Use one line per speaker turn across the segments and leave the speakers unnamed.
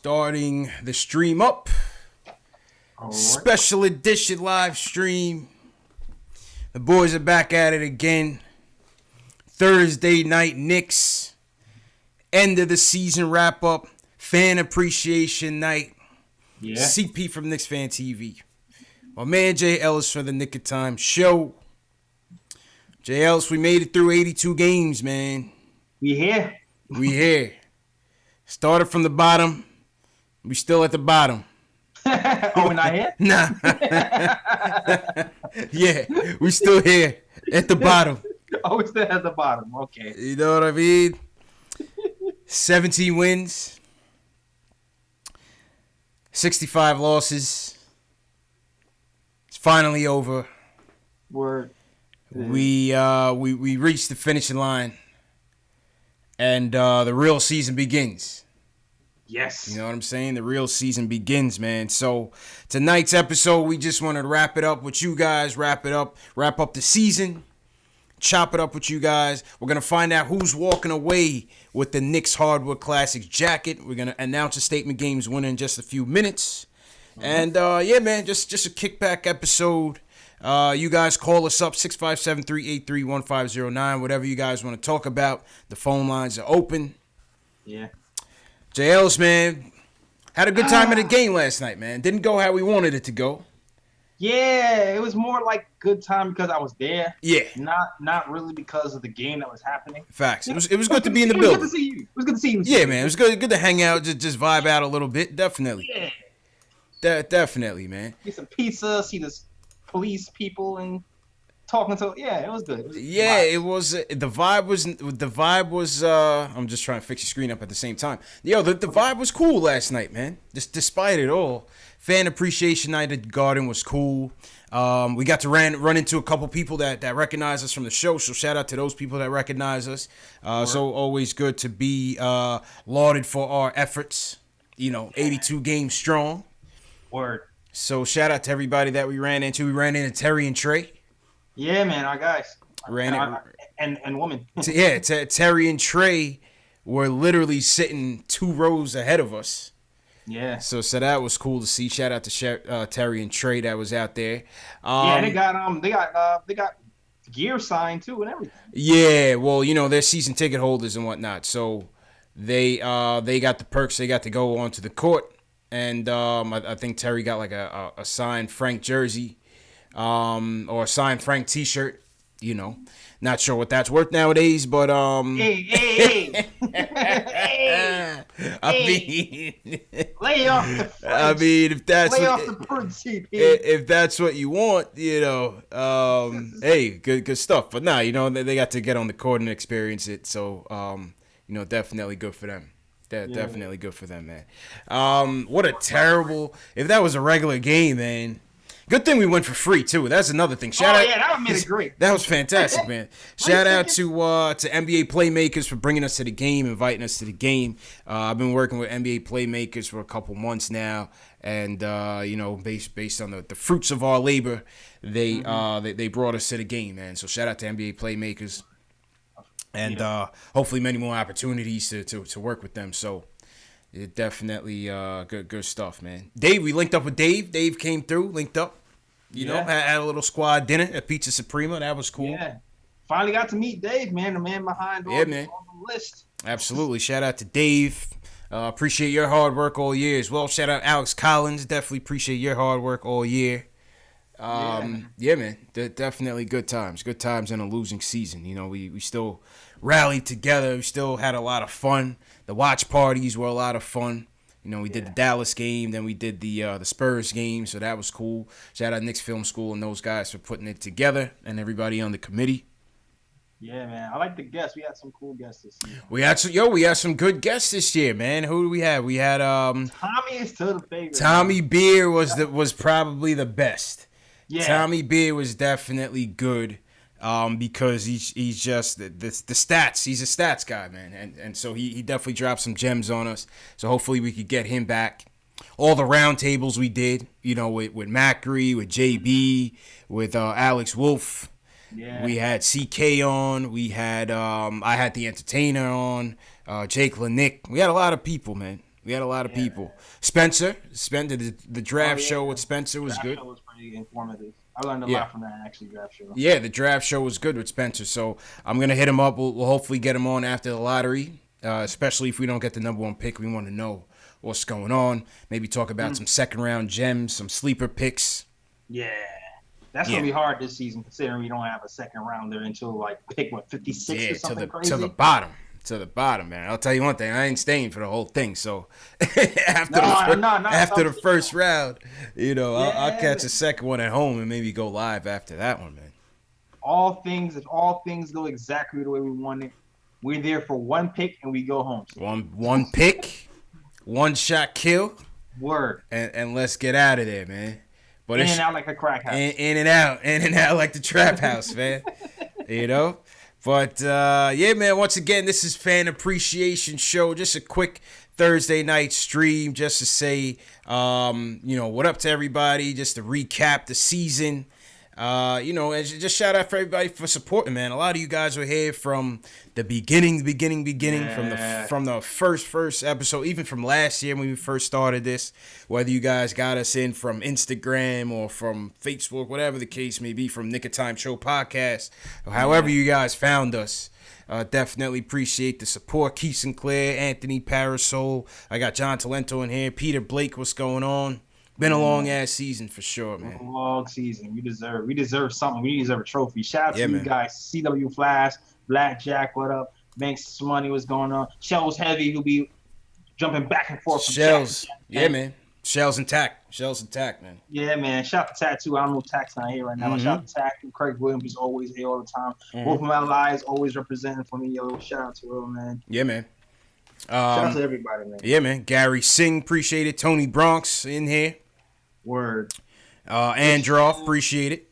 Starting the stream up.
Right.
Special edition live stream. The boys are back at it again. Thursday night Knicks. End of the season wrap up. Fan appreciation night.
Yeah.
CP from KnicksFanTV. My man Jay Ellis for the Nick of Time show. Jay Ellis, we made it through 82 games, man.
We here.
We here. Started from the bottom. We still at the bottom.
Oh, we're not here?
Nah. Yeah, we still here at the bottom.
Oh, we're still at the bottom. Okay.
You know what I mean? 17 wins. 65 losses. It's finally over.
Word.
We reached the finishing line. And the real season begins.
Yes.
You know what I'm saying? The real season begins, man. So tonight's episode, we just wanted to wrap it up with you guys, wrap up the season, chop it up with you guys. We're going to find out who's walking away with the Knicks Hardwood Classics jacket. We're going to announce a statement games winner in just a few minutes. And, yeah, man, just a kickback episode. You guys call us up, 657-383-1509, whatever you guys want to talk about. The phone lines are open.
Yeah.
JL's, man, had a good time at the game last night, man. Didn't go how we wanted it to go.
Yeah, it was more like good time because I was there.
Yeah.
Not really because of the game that was happening.
Facts. It was good to be in the building.
It was good to see you.
Yeah, man. It was good to hang out, just vibe out a little bit. Definitely.
Yeah.
Definitely, man.
Get some pizza, see the police people and talking to. Yeah, it was good. It was
the vibe was I'm just trying to fix your screen up at the same time. Yo, the vibe was cool last night, man. Just despite it all. Fan appreciation night at the Garden was cool. We got to run into a couple people that recognize us from the show, so shout out to those people that recognize us. So always good to be lauded for our efforts. 82 games strong.
Word.
So shout out to everybody that we ran into. We ran into Terry and Trey.
Yeah, man, our guys. And women.
Yeah, Terry and Trey were literally sitting 2 rows ahead of us.
Yeah.
So that was cool to see. Shout out to Terry and Trey that was out there.
Yeah, they got gear signed too and everything.
Yeah, well, they're season ticket holders and whatnot, so they got the perks. They got to go onto the court, and I think Terry got like a signed Frank jersey. Or a signed Frank T-shirt, not sure what that's worth nowadays, but
hey. Lay off the French.
I mean, if that's
off the Prince,
if that's what you want, hey, good stuff. But nah, they got to get on the court and experience it, so definitely good for them. Definitely good for them, man. What a terrible. If that was a regular game, man. Good thing we went for free too. That's another thing. Shout out,
that made it great.
That was fantastic, man. Shout out to NBA Playmakers for bringing us to the game, inviting us to the game. I've been working with NBA Playmakers for a couple months now, and based on the fruits of our labor, they brought us to the game, man. So shout out to NBA Playmakers, and hopefully many more opportunities to work with them. So. It definitely good stuff, man. Dave, we linked up with Dave. Dave came through, linked up. Had a little squad dinner at Pizza Suprema. That was cool.
Yeah, finally got to meet Dave, man. The man behind on the list.
Absolutely. Shout out to Dave. Appreciate your hard work all year as well. Shout out Alex Collins. Definitely appreciate your hard work all year. Yeah, man. Definitely good times. Good times in a losing season. We still rallied together. We still had a lot of fun. The watch parties were a lot of fun. We did the Dallas game, then we did the Spurs game, so that was cool. Shout out Knicks Film School and those guys for putting it together, and everybody on the committee.
Yeah, man. I like the guests. We had some cool guests this year.
We had some good guests this year, man. Who do we have? We had
Tommy is still the favorite.
Tommy Beer was probably the best.
Yeah.
Tommy Beer was definitely good. Because he's just the stats. He's a stats guy, man, and so he definitely dropped some gems on us. So hopefully we could get him back. All the round tables we did, with Macri, with JB, with Alex Wolf.
Yeah.
We had CK on. We had I had the Entertainer on. Jake Lanick. We had a lot of people, man. We had a lot of people. Spencer, the draft show with Spencer was good.
Draft show was pretty informative. I learned a lot from that, actually, draft show.
Yeah, the draft show was good with Spencer. So I'm going to hit him up. We'll hopefully get him on after the lottery, especially if we don't get the number one pick. We want to know what's going on. Maybe talk about some second-round gems, some sleeper picks.
Yeah. That's going to be hard this season, considering we don't have a second rounder until, like, pick, 56 or something crazy?
To the bottom, man. I'll tell you one thing. I ain't staying for the whole thing. So after the first round, I'll catch a second one at home and maybe go live after that one, man.
If all things go exactly the way we want it, we're there for one pick and we go home.
One pick, one shot kill.
Word.
And let's get out of there, man. But
in and out like a crack house.
In and out like the trap house, man. But, man, once again, this is Fan Appreciation Show. Just a quick Thursday night stream just to say, what up to everybody, just to recap the season. And just shout out for everybody for supporting, man. A lot of you guys were here from the beginning, from the first episode, even from last year when we first started this, whether you guys got us in from Instagram or from Facebook, whatever the case may be, from Nick of Time Show podcast, or however you guys found us. Definitely appreciate the support. Keith Sinclair, Anthony Parasol. I got John Talento in here. Peter Blake, what's going on? Been a long ass season for sure, man.
A long season. We deserve something. We deserve a trophy. Shout out to you guys. CW Flash, Blackjack, what up? Banks Money, what's going on? Shells Heavy, who'll be jumping back and forth.
Shells, man. Shells intact, man.
Yeah, man. Shout out to Tattoo. I don't know Tack's not here right now. Shout out to Tattoo. Craig Williams is always here all the time. Both of my lives always representing for me. Yo, shout out to him, man.
Yeah, man.
Shout out to everybody, man.
Yeah, man. Gary Singh, appreciate it. Tony Bronx in here.
Word.
Androff, appreciate it.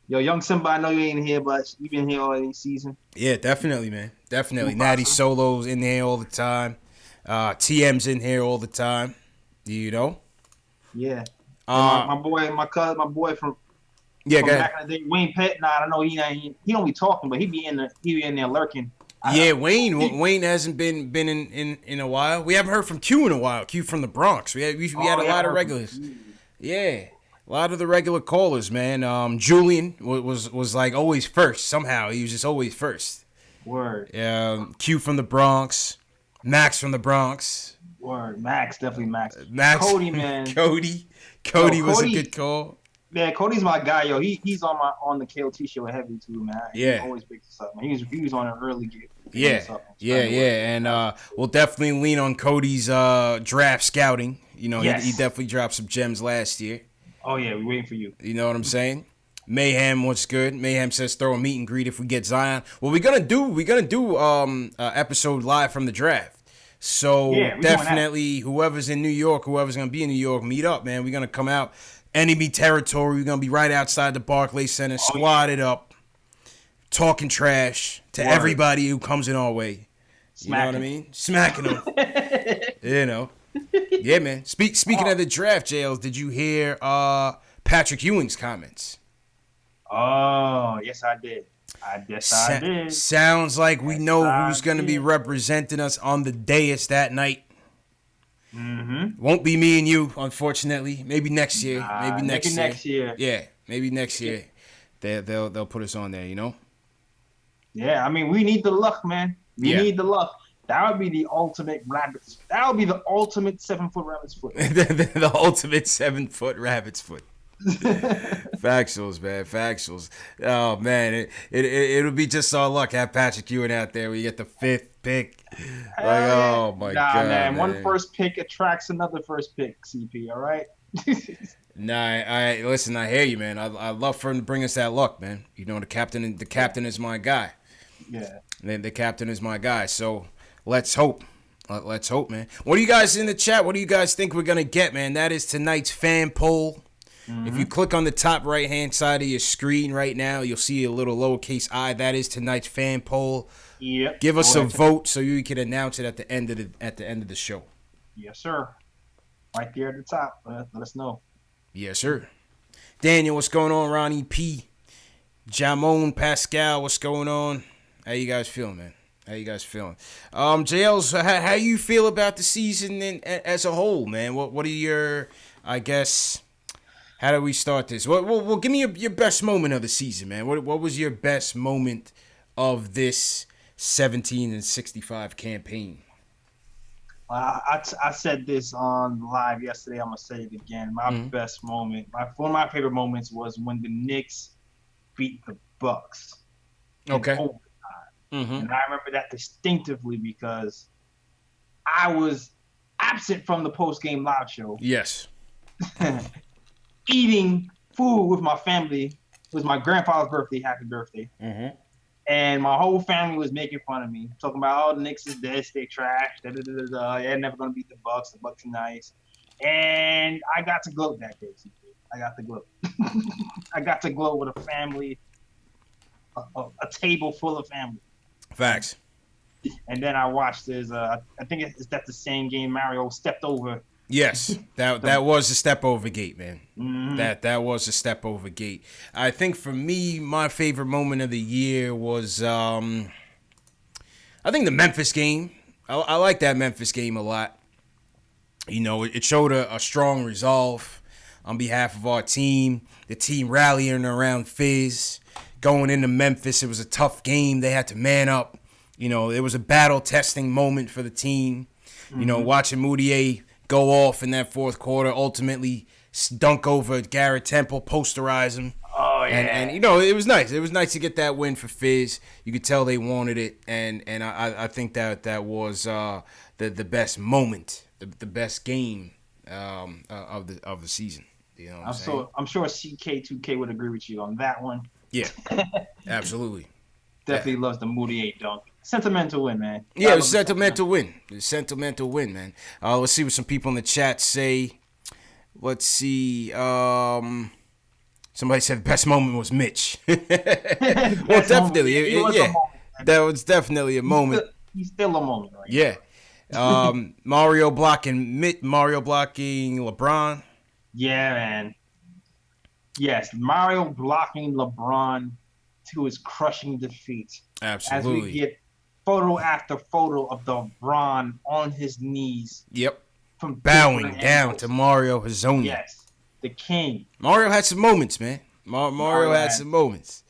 Yo, Young Simba, I know you ain't here, but you've been here all season.
Yeah, definitely, man. Definitely. Natty Solo's in here all the time. TM's in here all the time.
Yeah. My boy from back in the day, Wayne Pett. Nah, I don't know. He don't be talking, but he be in there lurking.
Wayne hasn't been in a while. We haven't heard from Q in a while. Q from the Bronx. We had a lot of regulars. Yeah, a lot of the regular callers, man. Julian was like always first. Somehow he was just always first.
Word.
Q from the Bronx. Max from the Bronx.
Word. Max, definitely Max.
Cody, man. Cody was a good call.
Man, Cody's my guy, yo. He's on the KOT show heavy too, man. He always picks us up, man. He was on an early gig.
And we'll definitely lean on Cody's draft scouting. He definitely dropped some gems last year.
Oh yeah, we're waiting for you.
You know what I'm saying? Mayhem, what's good? Mayhem says throw a meet and greet if we get Zion. Well, we're gonna do episode live from the draft. So definitely whoever's in New York, whoever's gonna be in New York, meet up, man. We're gonna come out. Enemy territory. We're going to be right outside the Barclays Center, squatted up, talking trash to everybody who comes in our way. You know what I mean? Smacking them. Yeah, man. Speaking of the draft, Jails, did you hear Patrick Ewing's comments?
Oh, yes, I did. I did.
Sounds like we know who's going to be representing us on the dais that night. Won't be me and you, unfortunately. Maybe next year. Maybe next year. Yeah, maybe next year. They'll put us on there.
Yeah, I mean we need the luck, man. We need the luck. That would be the ultimate rabbit's. That would be the ultimate 7-foot rabbit's foot.
The ultimate 7-foot rabbit's foot. Factuals, man. Factuals. Oh man, it'll be just our luck. Have Patrick Ewing out there. We get the 5th pick. Oh my god,
man. One first pick attracts another first pick. CP, all right.
Listen. I hear you, man. I love for him to bring us that luck, man. The captain is my guy.
Yeah.
The captain is my guy. So let's hope. Let's hope, man. What do you guys in the chat? What do you guys think we're gonna get, man? That is tonight's fan poll. If you click on the top right-hand side of your screen right now, you'll see a little lowercase I. That is tonight's fan poll.
Yep.
Give us a vote so you can announce it at the end of the show.
Yes, sir. Right there at the top. Let us know.
Yes, sir. Daniel, what's going on? Ronnie P. Jamon Pascal, what's going on? How you guys feeling, man? How you guys feeling? JL's, how you feel about the season as a whole, man? What are your, I guess, how do we start this? Well, give me your best moment of the season, man. What was your best moment of this 17-65 campaign?
I said this on live yesterday. I'm gonna say it again. My best moment, one of my favorite moments, was when the Knicks beat the Bucks in overtime. And I remember that distinctively because I was absent from the post-game live show.
Yes.
Eating food with my family. It was my grandfather's birthday. Happy birthday. And my whole family was making fun of me, talking about, oh, the Knicks is dead, they trash, they're never going to beat the Bucks are nice. And I got to gloat that day. I got to gloat. I got to gloat with a family, a table full of family.
Facts.
And then I watched this, I think that's the same game Mario stepped over.
Yes, that was a step over gate, man. That was a step over gate. I think for me, my favorite moment of the year was, I think the Memphis game. I like that Memphis game a lot. You know, it showed a strong resolve on behalf of our team. The team rallying around Fizz. Going into Memphis, it was a tough game. They had to man up. You know, it was a battle testing moment for the team. You know, watching Moutier go off in that fourth quarter, ultimately dunk over Garrett Temple, posterize him.
Oh, yeah.
And you know, it was nice. It was nice to get that win for Fizz. You could tell they wanted it, and I think that was the best moment, the best game of the season. You know what I'm saying?
I'm sure CK2K would agree with you on that one.
Yeah, absolutely.
Definitely loves the Moutier dunk. Sentimental win, man.
Yeah, it was a sentimental win. It's a sentimental win, man. Let's see what some people in the chat say. Let's see. Somebody said the best moment was Mitch. Well, definitely. That was definitely a moment.
He's still a moment, right?
Yeah. Mario blocking LeBron.
Yeah, man. Yes, Mario blocking LeBron to his crushing defeat.
Absolutely.
As we get photo after photo of LeBron on his knees.
Yep. From bowing down to Mario Hezonja.
Yes, the king.
Mario had some moments, man. Mario had some moments.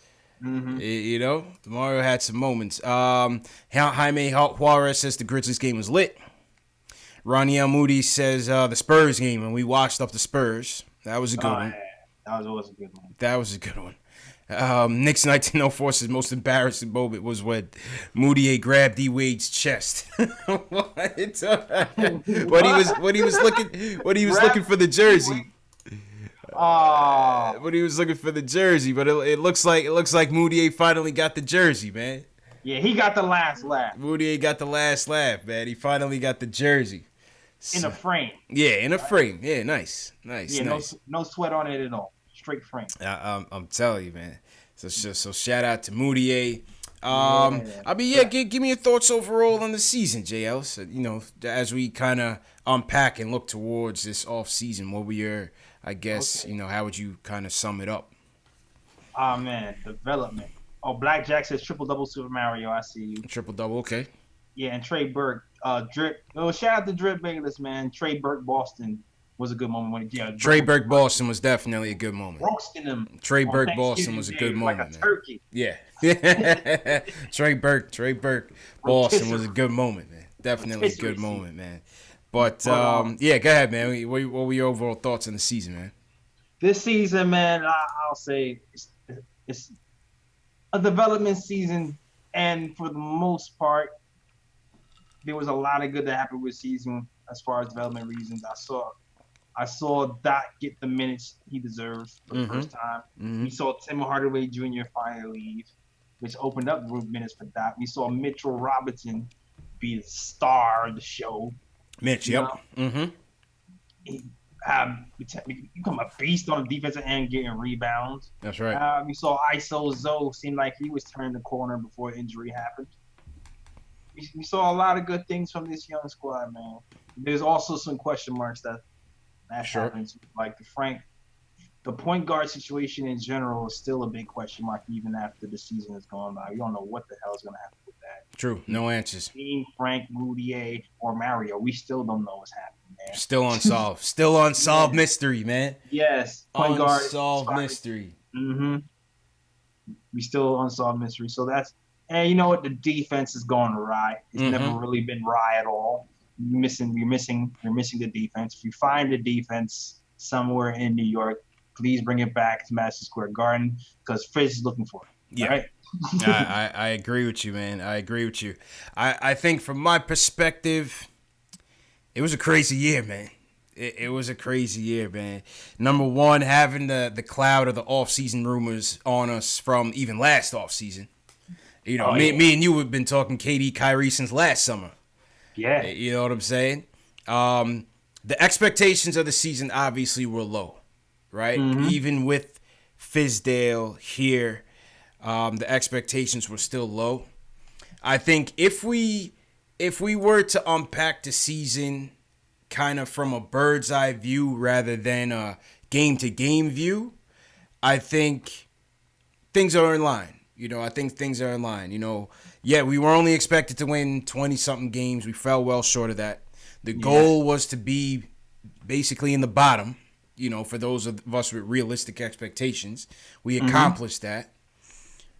You know, Mario had some moments. Jaime Juarez says the Grizzlies game was lit. Ronnie L. Moody says the Spurs game, and we watched up the Spurs. That was a good one.
Yeah. That was always a good one.
That was a good one. Knicks 1904 says most embarrassing moment was when Moutier grabbed D Wade's chest. What? When he was looking for the jersey. When he was looking for the jersey, but it looks like Moutier finally got the jersey, man.
Yeah, he got the last laugh.
Moutier got the last laugh, man. He finally got the jersey.
In a frame.
Yeah, in a frame. Yeah, nice. Yeah,
nice. No sweat on it at all. Straight frame.
I'm telling you, man. So shout out to Moutier. Give me your thoughts overall on the season, JL. So, you know, as we kind of unpack and look towards this off season, what were your, I guess, you know, how would you kind of sum it up?
Oh man, development. Oh, Blackjack says triple double Super Mario. I see you.
Triple double, okay.
Yeah, and Trey Burke, Drip. Oh, shout out to Drip Bayless, man. Trey Burke Boston was a good moment.
Trey Burke Boston was definitely a good moment.
Roasting him.
Trey Burke Boston was a good moment.
Like a turkey.
Yeah. Trey Burke Boston was a good moment, man. Definitely a good moment, man. But yeah, go ahead, man. What were your overall thoughts on the season, man?
This season, man, I'll say it's a development season, and for the most part, there was a lot of good that happened with the season as far as development reasons. I saw Dot get the minutes he deserves for the first time. We saw Tim Hardaway Jr. finally leave, which opened up minutes for Dot. We saw Mitchell Robinson be the star of the show.
Mitch, yep.
He become a beast on the defensive end, getting rebounds.
That's right.
We saw ISO Zoe seem like he was turning the corner before injury happened. We saw a lot of good things from this young squad, man. There's also some question marks that happens, like the Frank the point guard situation in general is still a big question mark even after the season is gone by. You don't know what the hell is going to happen with that.
True. No answers.
Team Frank, Rudier, or Mario. We still don't know what's happening there.
Still unsolved. Still unsolved mystery, man.
Yes. Point guard.
Unsolved mystery.
Mm-hmm. We still unsolved mystery. So that's, and you know what? The defense is going awry. It's never really been awry at all. You're missing the defense. If you find the defense somewhere in New York, please bring it back to Madison Square Garden because Fizz is looking for it.
Yeah.
Right?
I agree with you, man. I agree with you. I think from my perspective, it was a crazy year, man. It was a crazy year, man. Number one, having the cloud of the offseason rumors on us from even last offseason. You know, me and you have been talking KD, Kyrie since last summer.
Yeah.
You know what I'm saying? The expectations of the season obviously were low, right? Even with Fizdale here, the expectations were still low. I think if we were to unpack the season kind of from a bird's eye view rather than a game-to-game view, I think things are in line. You know, I think things are in line. You know, yeah, we were only expected to win 20-something games. We fell well short of that. The goal was to be basically in the bottom, you know, for those of us with realistic expectations. We accomplished that.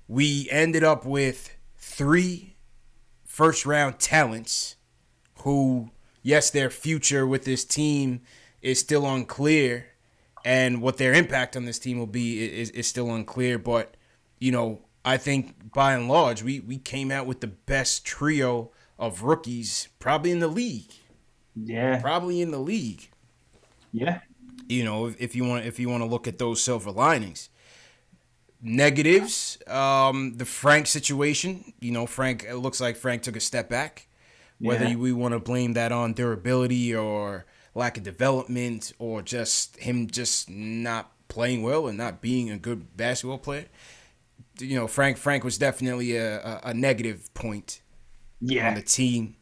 We ended up with 3 first-round talents who, yes, their future with this team is still unclear, and what their impact on this team will be is still unclear. But, you know, I think by and large, we came out with the best trio of rookies probably in the league.
Yeah.
Probably in the league.
Yeah.
You know, if you want to look at those silver linings. Negatives, the Frank situation. You know, it looks like Frank took a step back. Whether we want to blame that on durability or lack of development or just him just not playing well and not being a good basketball player. You know, Frank was definitely a negative point on the team.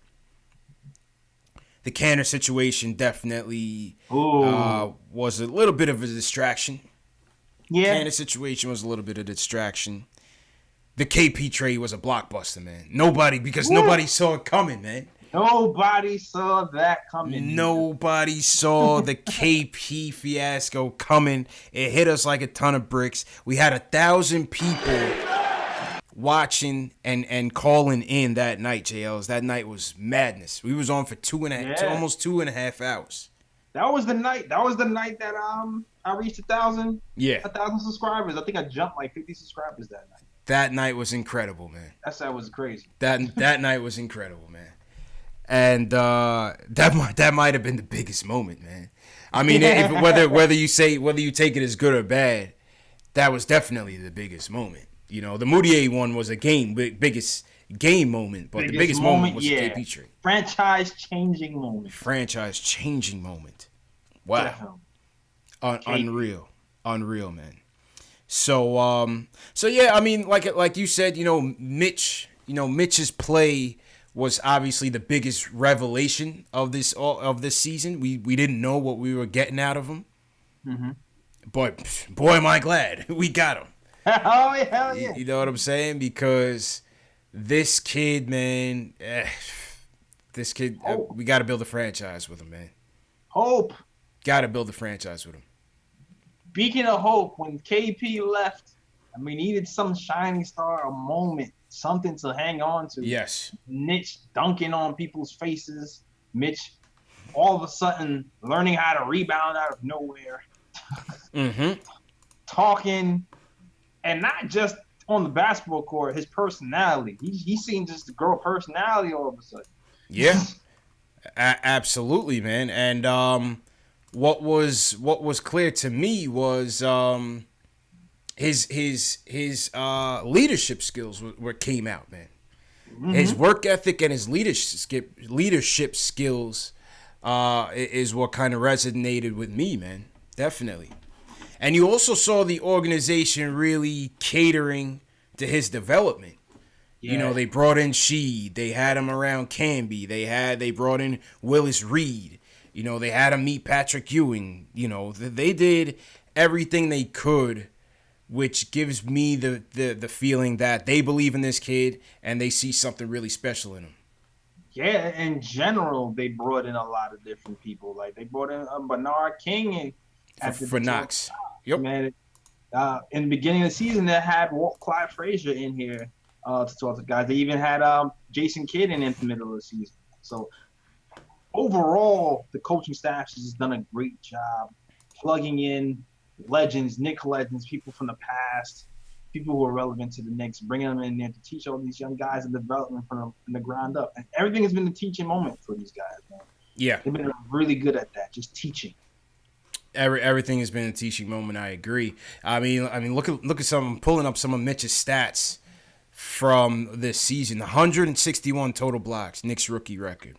The Canner situation definitely was a little bit of a distraction.
Yeah.
Canner situation was a little bit of a distraction. The KP trade was a blockbuster, man. Nobody saw it coming, man.
Nobody saw that coming.
Nobody saw the KP fiasco coming. It hit us like a ton of bricks. We had 1,000 people watching and calling in that night, JLs. That night was madness. We was on for almost 2.5 hours.
That was the night that I reached 1,000.
Yeah.
1,000 subscribers. I think I jumped like 50 subscribers that night.
That night was incredible, man.
That was crazy.
That night was incredible, man. And that might have been the biggest moment, man. I mean, whether you take it as good or bad, that was definitely the biggest moment. You know, the Moutier one was biggest game moment, but the biggest moment was the KP trade.
Franchise-changing moment.
Wow. Unreal, man. So yeah, I mean, like you said, you know, Mitch's play was obviously the biggest revelation of this season. We didn't know what we were getting out of him. But boy, am I glad we got him.
Oh, hell yeah.
You know what I'm saying? Because this kid, man, we got to build a franchise with him, man.
Hope.
Got to build a franchise with him.
Speaking of hope, when KP left, I mean, he needed some shining star, a moment, something to hang on to.
Yes.
Mitch dunking on people's faces. Mitch all of a sudden learning how to rebound out of nowhere. Talking, and not just on the basketball court, his personality. He's seen just the girl personality all of a sudden.
Yeah. Absolutely, man. And what was clear to me was his leadership skills came out, man. His work ethic and his leadership skills is what kind of resonated with me, man. Definitely. And you also saw the organization really catering to his development. Yeah. You know, they brought in Sheed. They had him around Camby. They brought in Willis Reed. You know, they had him meet Patrick Ewing. You know, they did everything they could, which gives me the feeling that they believe in this kid and they see something really special in him.
Yeah, in general, they brought in a lot of different people. Like they brought in Bernard King and
For Knox. Yep.
Man, in the beginning of the season, they had Clyde Frazier in here to talk to guys. They even had Jason Kidd in the middle of the season. So overall, the coaching staff has just done a great job plugging in legends, Knicks legends, people from the past, people who are relevant to the Knicks, bringing them in there to teach all these young guys the development from the ground up. And everything has been a teaching moment for these guys, man.
Yeah.
They've been really good at that, just teaching.
Everything has been a teaching moment. I agree. I mean, look at some. I'm pulling up some of Mitch's stats from this season. 161 total blocks, Knicks rookie record.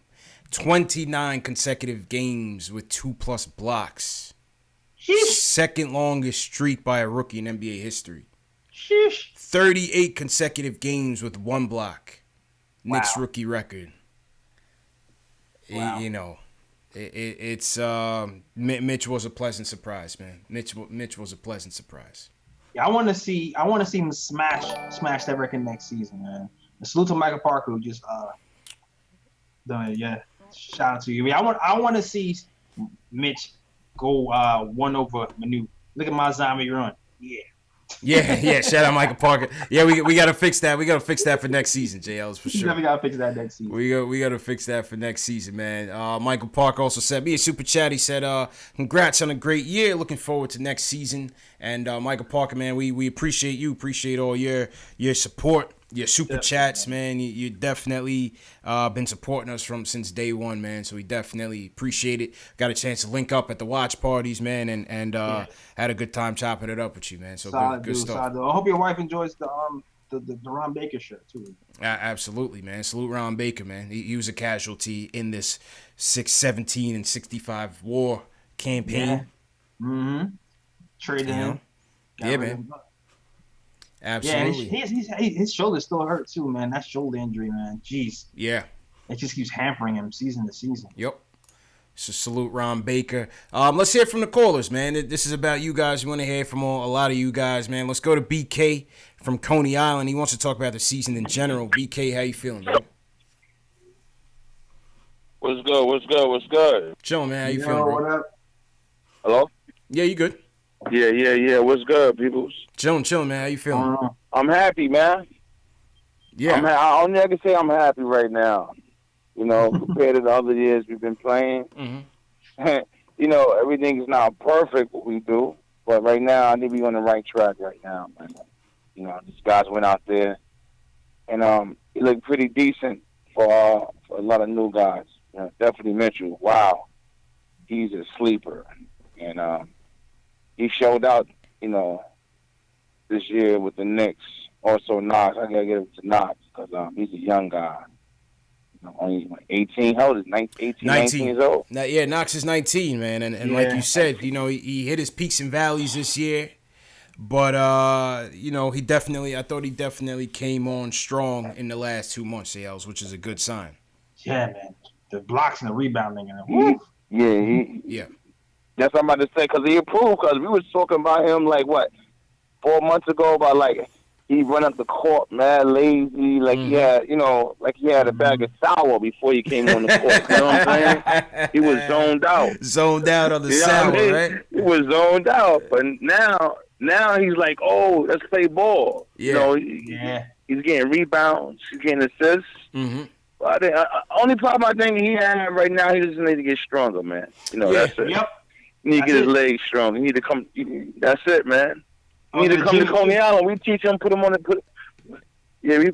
29 consecutive games with 2+ blocks.
Sheesh.
Second longest streak by a rookie in NBA history.
Sheesh.
38 consecutive games with 1 block. Knicks rookie record.
Wow.
You know. It's Mitch was a pleasant surprise, man. Mitch was a pleasant surprise.
Yeah, I want to see him smash that record next season, man. And salute to Michael Parker who just done it. Yeah, shout out to you. I mean, I want to see Mitch go 1 over Manu. Look at my zombie run. Yeah.
Yeah. Shout out Michael Parker. Yeah, we got to fix that. We got to fix that for next season, JL's for sure.
We got to fix that next season.
We got to fix that for next season, man. Michael Parker also sent me a super chat. He said, "Congrats on a great year. Looking forward to next season." And Michael Parker, man, we appreciate you. Appreciate all your support. Your super chats, man. You definitely been supporting us since day one, man. So we definitely appreciate it. Got a chance to link up at the watch parties, man, and had a good time chopping it up with you, man. So good stuff.
Solid. I hope your wife enjoys the Ron Baker shirt too.
Absolutely, man. Salute Ron Baker, man. He was a casualty in this 617 and 65 war campaign.
Yeah. Mm-hmm. Traded him.
Yeah, man. Absolutely.
Yeah, his shoulder still hurt too, man. That shoulder injury, man. Jeez.
Yeah.
It just keeps hampering him season to season.
Yep. So salute Ron Baker. Let's hear from the callers, man. This is about you guys. We want to hear from a lot of you guys, man. Let's go to BK from Coney Island. He wants to talk about the season in general. BK, how you feeling, bro?
What's good?
Chillin', man. How you feeling, bro?
What up?
Hello?
Yeah, you good?
Yeah. What's good, peoples?
Chillin', man. How you feeling?
I'm happy, man.
Yeah.
I only I can say I'm happy right now. You know, compared to the other years we've been playing.
Mm-hmm.
You know, everything is not perfect what we do, but right now I think we're on the right track right now, man. You know, these guys went out there and he looked pretty decent for a lot of new guys. You know, definitely Mitchell. Wow, he's a sleeper, and he showed out. You know, this year with the Knicks. Also, Knox. I gotta give it to Knox because he's a young guy. You know, only 18. How old is 19 years old?
Yeah, Knox is 19, man, and like you said, you know, he hit his peaks and valleys this year. But, you know, I thought he definitely came on strong in the last 2 months, ALs, which is a good sign.
Yeah, man. The blocks and the rebounding.
Yeah. That's what I'm about to say, because he improved, because we was talking about him, 4 months ago, about, he run up the court, mad lazy, he had, he had a bag of sour before he came on the court. You know what I'm saying? He was zoned out.
Zoned out on the sour, right?
He was zoned out, but now he's like, oh, let's play ball.
Yeah.
He's getting rebounds. He's getting assists.
Mm-hmm.
But only problem I think he has right now, he just need to get stronger, man. That's it.
Yep.
He need to get his legs strong. He need to come. That's it, man. He need to come to Coney Island. We teach him, put him on the. We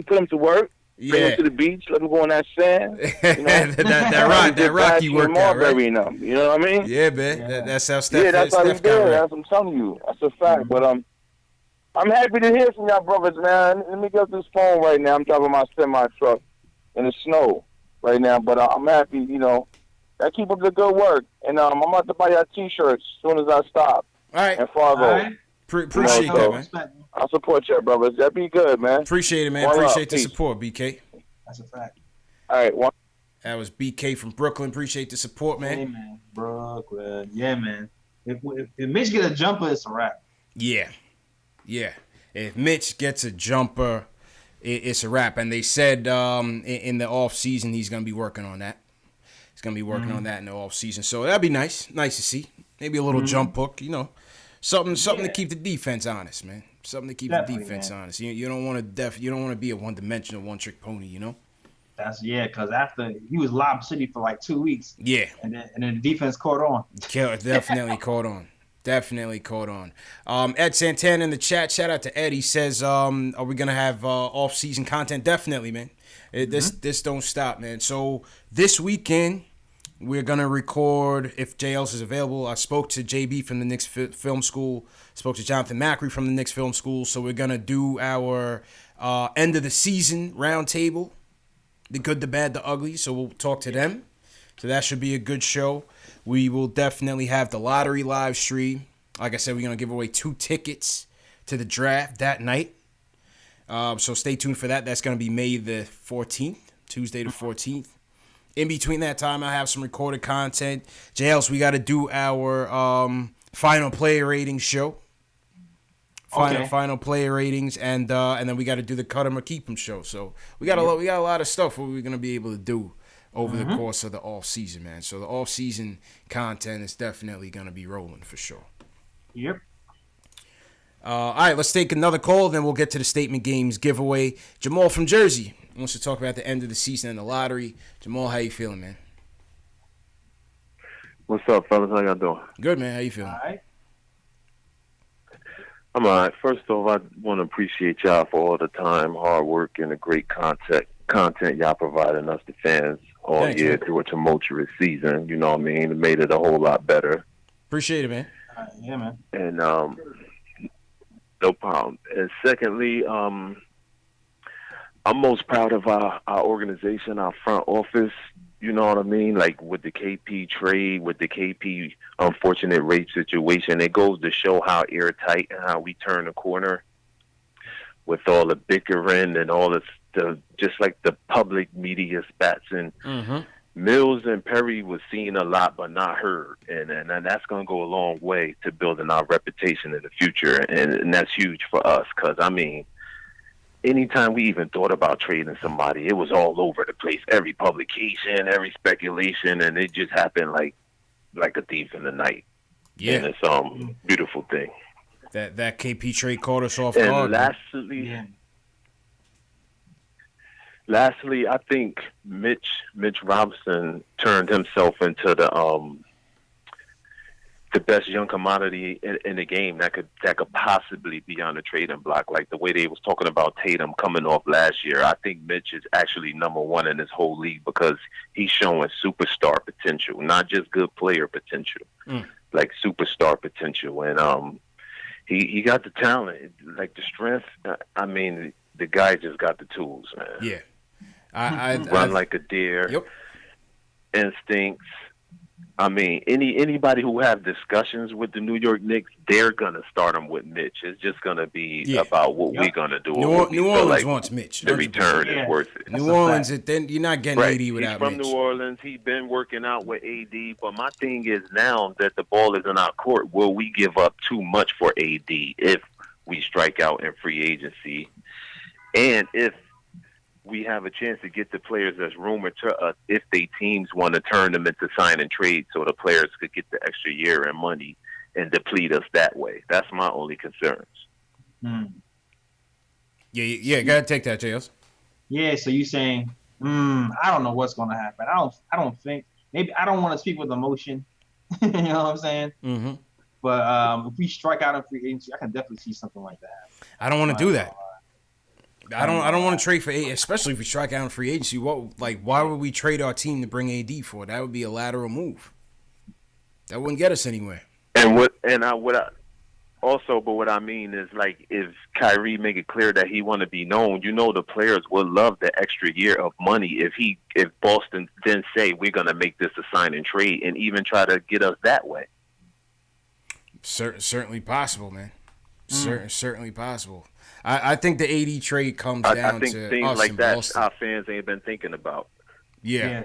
put him to work. Bring him to the beach. Let him go on that sand.
that rocky workout, right?
You know what I mean?
Yeah, man.
Yeah.
That's how Steph.
Yeah, that's how he
Steph
did.
got
That's what I'm telling you. That's a fact. But I'm happy to hear from y'all brothers, man. Let me get this phone right now. I'm driving my semi truck in the snow right now, but I'm happy. I keep up the good work, and I'm about to buy y'all T-shirts as soon as I stop.
All right.
And Fargo.
All right.
Appreciate that, man.
I'll support y'all, brothers. That be good, man.
Appreciate it, man.
One
Appreciate
up.
the
Peace.
support, BK.
That's a fact.
All right.
That was BK from Brooklyn. Appreciate the support, man.
Hey, man. Brooklyn. Yeah, man. If Mitch get a jumper, it's a wrap.
Yeah. If Mitch gets a jumper, it's a wrap. And they said in the off season he's gonna be working on that. He's gonna be working on that in the off season. So that'd be nice. Nice to see. Maybe a little jump hook. Something to keep the defense honest, man. Something to keep
Definitely,
the defense
man.
honest. You don't want to be a one-dimensional, one-trick pony.
That's because after he was Lob City for like 2 weeks.
Yeah.
And then the defense caught on.
Definitely caught on. Definitely caught on. Ed Santana in the chat. Shout out to Ed. He says, "Are we gonna have off-season content?" Definitely, man. This don't stop, man. So this weekend we're gonna record if JLs is available. I spoke to JB from the Knicks Film School. Spoke to Jonathan Macri from the Knicks Film School. So we're gonna do our end of the season roundtable. The good, the bad, the ugly. So we'll talk to them. So that should be a good show. We will definitely have the lottery live stream. Like I said, we're going to give away 2 tickets to the draft that night. So stay tuned for that. That's going to be May the 14th, Tuesday the 14th. In between that time, I have some recorded content. JLs, we got to do our final player ratings show. Final player ratings, and then we got to do the cut 'em or keep 'em show. So we got a lot of stuff what we're going to be able to do over the course of the off season, man. So the off season content is definitely gonna be rolling for sure.
Yep.
All right, let's take another call, then we'll get to the statement games giveaway. Jamal from Jersey wants to talk about the end of the season and the lottery. Jamal, how you feeling, man?
What's up, fellas? How y'all doing?
Good, man. How you feeling?
All right.
I'm all right. First off, I want to appreciate y'all for all the time, hard work, and the great content y'all providing us, the fans, all
Thanks,
year
man.
through a tumultuous season. You know what I mean? It made it a whole lot better.
Appreciate it, man.
Yeah, man.
And no problem. And secondly, I'm most proud of our organization, our front office. You know what I mean? Like with the KP trade, with the KP unfortunate rape situation, it goes to show how airtight and how we turn the corner with all the bickering and all this, just like the public media spats. And Mills and Perry was seen a lot but not heard. And that's going to go a long way to building our reputation in the future. And that's huge for us because, I mean, anytime we even thought about trading somebody, it was all over the place. Every publication, every speculation, and it just happened like a thief in the night.
Yeah.
And it's a beautiful thing.
That KP trade caught us off
And
guard.
lastly, I think Mitch Robinson turned himself into the best young commodity in the game that could possibly be on the trading block. Like the way they was talking about Tatum coming off last year, I think Mitch is actually number one in this whole league because he's showing superstar potential, not just good player potential, like superstar potential. And he got the talent, like the strength. I mean, the guy just got the tools, man.
Yeah. I
run like a deer.
Yep.
Instincts. I mean, anybody who have discussions with the New York Knicks, they're gonna start them with Mitch. It's just gonna be about what we're gonna do.
New Orleans wants Mitch.
The return is worth it.
New Orleans, then you're not getting AD without Mitch.
He's from New Orleans. He's been working out with AD. But my thing is now that the ball is in our court, will we give up too much for AD if we strike out in free agency, and if we have a chance to get the players that's rumored to us if they teams want to turn them into sign and trade so the players could get the extra year and money and deplete us that way. That's my only concerns.
Yeah, gotta take that, JLs.
Yeah, so you saying, I don't know what's gonna happen. I don't think maybe I don't want to speak with emotion. You know what I'm saying?
Mm-hmm.
But if we strike out in free agency, I can definitely see something like that.
I don't want to do that. I don't want to trade for AD, especially if we strike out in free agency. Why would we trade our team to bring AD for? That would be a lateral move. That wouldn't get us anywhere.
But what I mean is, like, if Kyrie make it clear that he want to be known, the players would love the extra year of money if Boston then say we're gonna make this a sign and trade and even try to get us that way.
Certainly possible, man. Certainly possible. I think the AD trade comes down
I think
to
things
us
like
and
that
Boston.
our fans ain't been thinking about.
Yeah.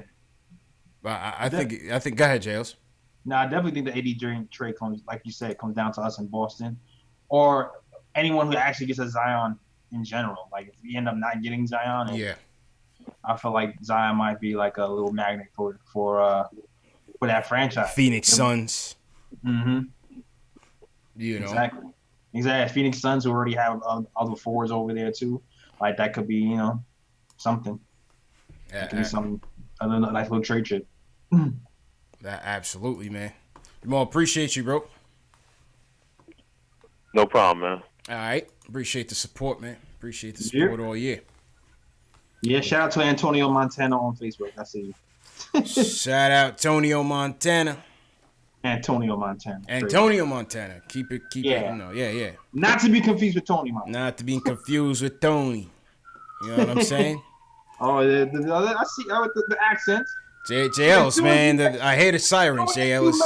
I think. Go ahead, Jails.
No, I definitely think the AD trade comes, like you said, comes down to us in Boston, or anyone who actually gets a Zion in general. Like if we end up not getting Zion,
Yeah.
I feel like Zion might be like a little magnet for that franchise.
Phoenix Suns.
Mm-hmm.
You know.
Exactly. Phoenix Suns who already have other forwards over there too. Like that could be, something. It could be something. A nice little trade chip.
Absolutely, man. Jamal, appreciate you, bro.
No problem, man.
All right. Appreciate the support, man. Appreciate the support all year.
Yeah, shout out to Antonio Montana on Facebook. I see you.
Shout out Antonio Montana.
Antonio Montana.
Keep it. Yeah.
Not to be confused with Tony Montana.
Not to be confused with Tony. You know what I'm saying?
Oh, I see the accent.
J. Ellis, man. I hear the sirens, J. Ellis.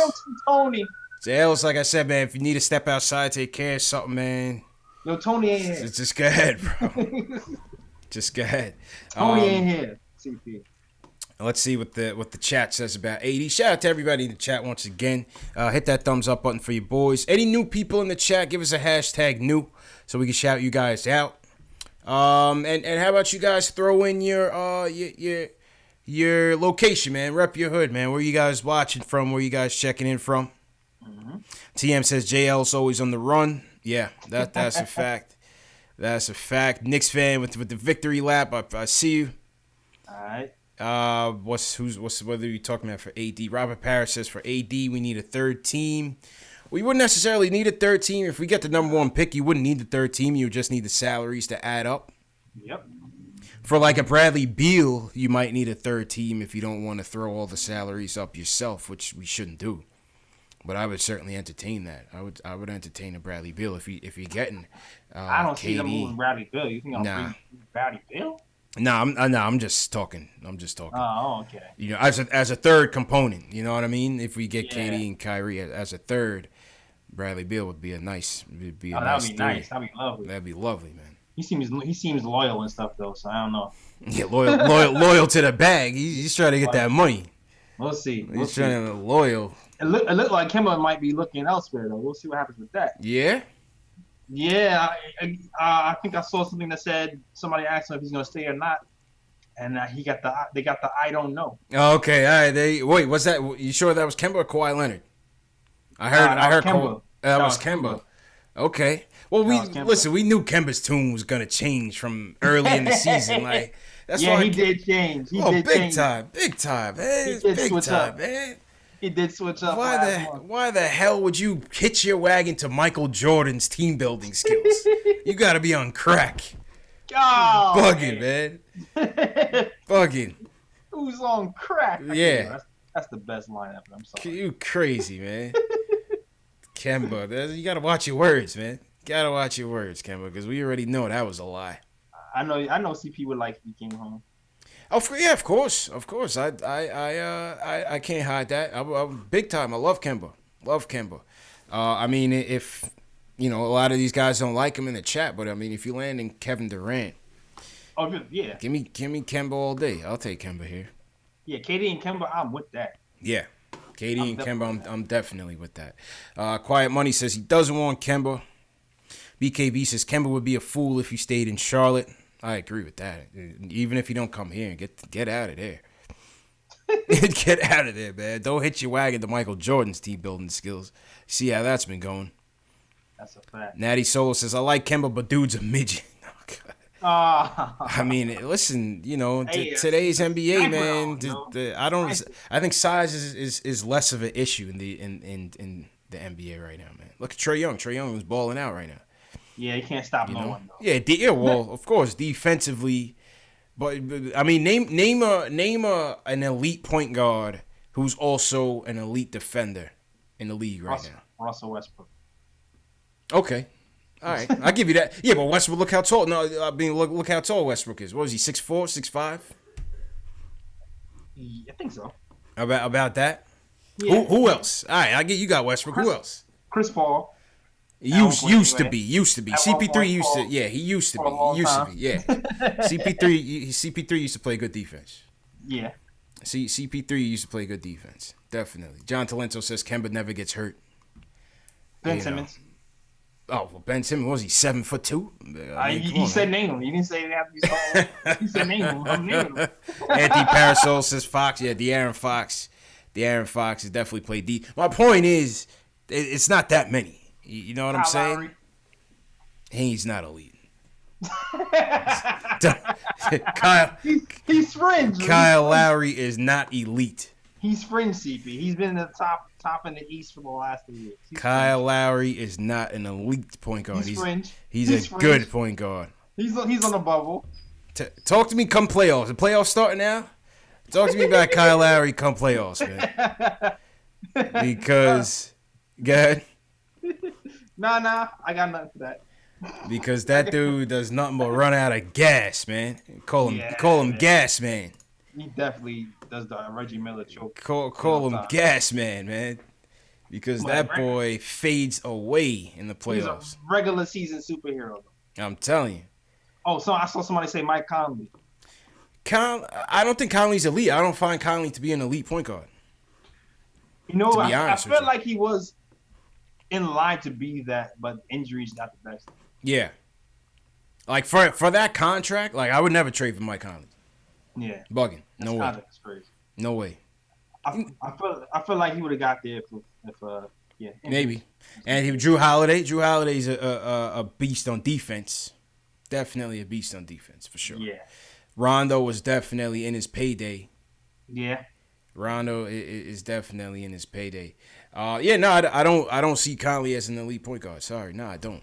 Tony.
J. Ellis, like I said, man, if you need to step outside, take care of something, man.
Yo, Tony ain't here.
Just go ahead, bro. Just go ahead.
Tony ain't here. CP.
Let's see what the chat says about 80. Shout out to everybody in the chat once again. Hit that thumbs up button for you boys. Any new people in the chat, give us a hashtag new so we can shout you guys out. And how about you guys throw in your location, man. Rep your hood, man. Where you guys watching from? Where you guys checking in from? Mm-hmm. TM says JL's always on the run. Yeah, that's a fact. That's a fact. Knicks fan with the victory lap. I see you.
All right.
Whether you're talking about for AD? Robert Parrish says for AD we need a third team. We wouldn't necessarily need a third team. If we get the number one pick, you wouldn't need the third team. You would just need the salaries to add up.
Yep.
For like a Bradley Beal, you might need a third team if you don't want to throw all the salaries up yourself, which we shouldn't do. But I would certainly entertain that. I would entertain a Bradley Beal if you're getting.
I don't
KD.
see them moving Bradley Beal. You think I'll bring Bradley Beal?
I'm just talking.
Oh, okay.
You know, as a third component. You know what I mean? If we get KD and Kyrie as a third, Bradley Beal would be a nice. Would be a
that
nice
would be
three.
nice. That'd be lovely.
That'd be lovely, man.
He seems loyal and stuff though, so I don't know.
Yeah, loyal to the bag. He's trying to get that money.
We'll see.
He's trying to loyal.
It looked like Campbell might be looking elsewhere though. We'll see what happens with that.
Yeah.
Yeah, I think I saw something that said somebody asked him if he's gonna stay or not, and they got the I don't know.
Okay, all right. Wait, was that? You sure that was Kemba or Kawhi Leonard? I heard
Kemba.
That was Kemba. Okay. Well, we knew Kemba's tune was gonna change from early in the season. Like that's why
he did change.
Big time, man.
He did switch up,
man.
He did switch up.
Why the hell would you hitch your wagon to Michael Jordan's team building skills? You got to be on crack.
Oh,
bugging, man. Bugging.
Who's on crack?
Yeah.
That's the best line ever. I'm sorry.
You crazy, man. Kemba, you got to watch your words, man. Got to watch your words, Kemba, because we already know that was a lie.
I know CP would like if he came home.
Oh, yeah, of course. I can't hide that. I'm big time. I love Kemba. I mean, if a lot of these guys don't like him in the chat, but I mean, if you land in Kevin Durant,
yeah,
give me Kemba all day. I'll take Kemba here.
Yeah, KD and Kemba, I'm with that.
Yeah, KD and Kemba, I'm definitely with that. Quiet Money says he doesn't want Kemba. BKB says Kemba would be a fool if he stayed in Charlotte. I agree with that. Even if you don't come here, get out of there. Get out of there, man. Don't hit your wagon to Michael Jordan's team building skills. See how that's been going.
That's a fact.
Natty Soul says, I like Kemba, but dude's a midget. I mean, listen, today's NBA, man. I think size is less of an issue in the NBA right now, man. Look at Trae Young. Trae Young was balling out right now.
Yeah, he can't stop no one though.
Yeah, well, of course, defensively, but I mean, name an elite point guard who's also an elite defender in the league right now.
Russell Westbrook.
Okay, all right, I'll give you that. Yeah, but Westbrook, look how tall. No, I mean, look how tall Westbrook is. What was he? 6'4", 6'5"?
I think so.
About that.
Yeah.
Who else? All right, you got Westbrook. Who else?
Chris Paul.
Used to be. CP3 used to. Yeah, he used to be. Yeah. CP3 used to play good defense.
Yeah.
See, CP3 used to play good defense. Definitely. John Talento says Kemba never gets hurt.
Ben Simmons.
Oh, well, Ben Simmons, was he 7'2"?
He said name him. He didn't say they have to be small. He said name him. I'm naming him.
Anthony Parasol says Fox. Yeah, De'Aaron Fox. De'Aaron Fox has definitely played deep. My point is, it's not that many. You know what I'm saying?
Lowry.
He's not elite. Kyle,
he's fringe.
Kyle Lowry is not elite.
He's fringe, CP. He's been in the top in the East for the last 3 years.
Kyle Lowry is not an elite point guard.
He's fringe.
He's a fringe. Good point guard.
He's on the bubble.
Talk to me come playoffs. The playoffs starting now? Talk to me about Kyle Lowry come playoffs, man. Because, go ahead.
Nah, I got nothing for that.
Because that dude does nothing but run out of gas, man. Call him gas, man.
He definitely does the Reggie Miller choke.
Call him gas, man. Because that boy fades away in the playoffs.
He's a regular season superhero.
I'm telling you.
Oh, so I saw somebody say Mike Conley.
I don't think Conley's elite. I don't find Conley to be an elite point guard.
You know, I felt like he was in line to be that, but injuries not the best.
Yeah. Like for that contract, like I would never trade for Mike Conley.
Yeah.
Bugging. No way.
That's crazy.
No way.
I feel like he would have got there if
maybe. And Drew Holiday. Drew Holiday's a beast on defense. Definitely a beast on defense for sure.
Yeah.
Rondo was definitely in his payday.
Yeah.
Rondo is definitely in his payday. I don't see Conley as an elite point guard. Sorry, no, I don't.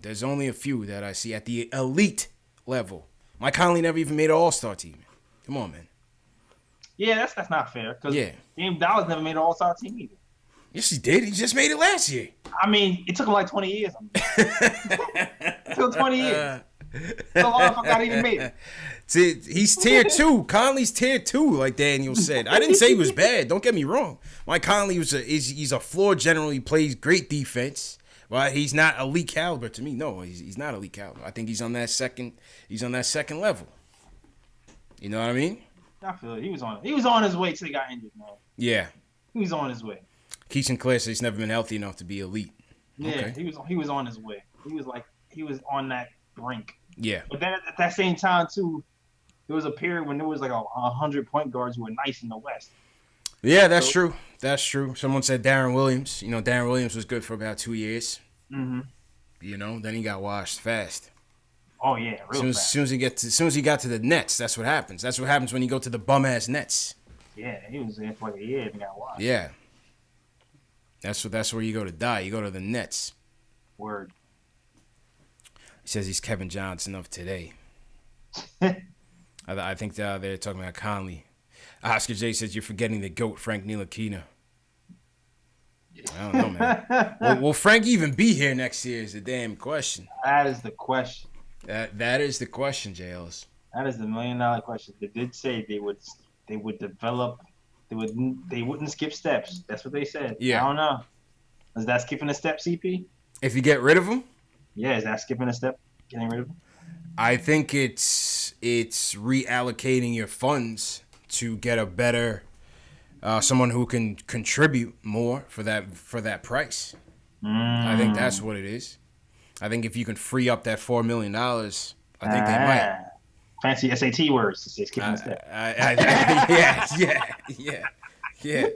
There's only a few that I see at the elite level. Mike Conley never even made an All-Star team. Come on, man.
Yeah, that's not fair. Because Dame Dollar's never made an All-Star team either.
Yes, he did. He just made it last year.
I mean, it took him like 20 years. It took 20 years. So long I forgot he even made it.
See, he's tier 2. Conley's tier 2, like Daniel said. I didn't say he was bad. Don't get me wrong. Mike Conley he's a floor general. He plays great defense. But he's not elite caliber to me. No, he's not elite caliber. I think he's on that second level. You know what I mean?
I feel it. He was on his way till he got injured, man.
Yeah.
He was on his way.
Keith Sinclair says he's never been healthy enough to be elite.
Yeah, okay. He was on his way. He was on that brink.
Yeah.
But then at that same time too, there was a period when there was like 100 point guards who were nice in the West.
Yeah, that's true. That's true. Someone said Darren Williams. You know, Darren Williams was good for about 2 years.
Mm-hmm.
You know, then he got washed fast.
Oh yeah, real fast.
As soon as he got to the Nets, that's what happens. That's what happens when you go to the bum ass Nets.
Yeah, he was there for like a year and got washed.
Yeah. That's where you go to die. You go to the Nets.
Word.
He says he's Kevin Johnson of today. I think they're talking about Conley. Oscar J says you're forgetting the GOAT, Frank Ntilikina. I don't know, man. Will Frank even be here next year is the damn question.
That is the question.
That is the question, JLs.
That is the $1 million question. They did say they would develop. They wouldn't skip steps. That's what they said.
Yeah.
I don't know. Is that skipping a step, CP?
If you get rid of him?
Yeah, is that skipping a step? Getting rid of him?
I think it's reallocating your funds to get a better someone who can contribute more for that price. I think that's what it is. I think if you can free up that $4 million, I think they might.
Fancy SAT words to say skipping a step.
Yeah.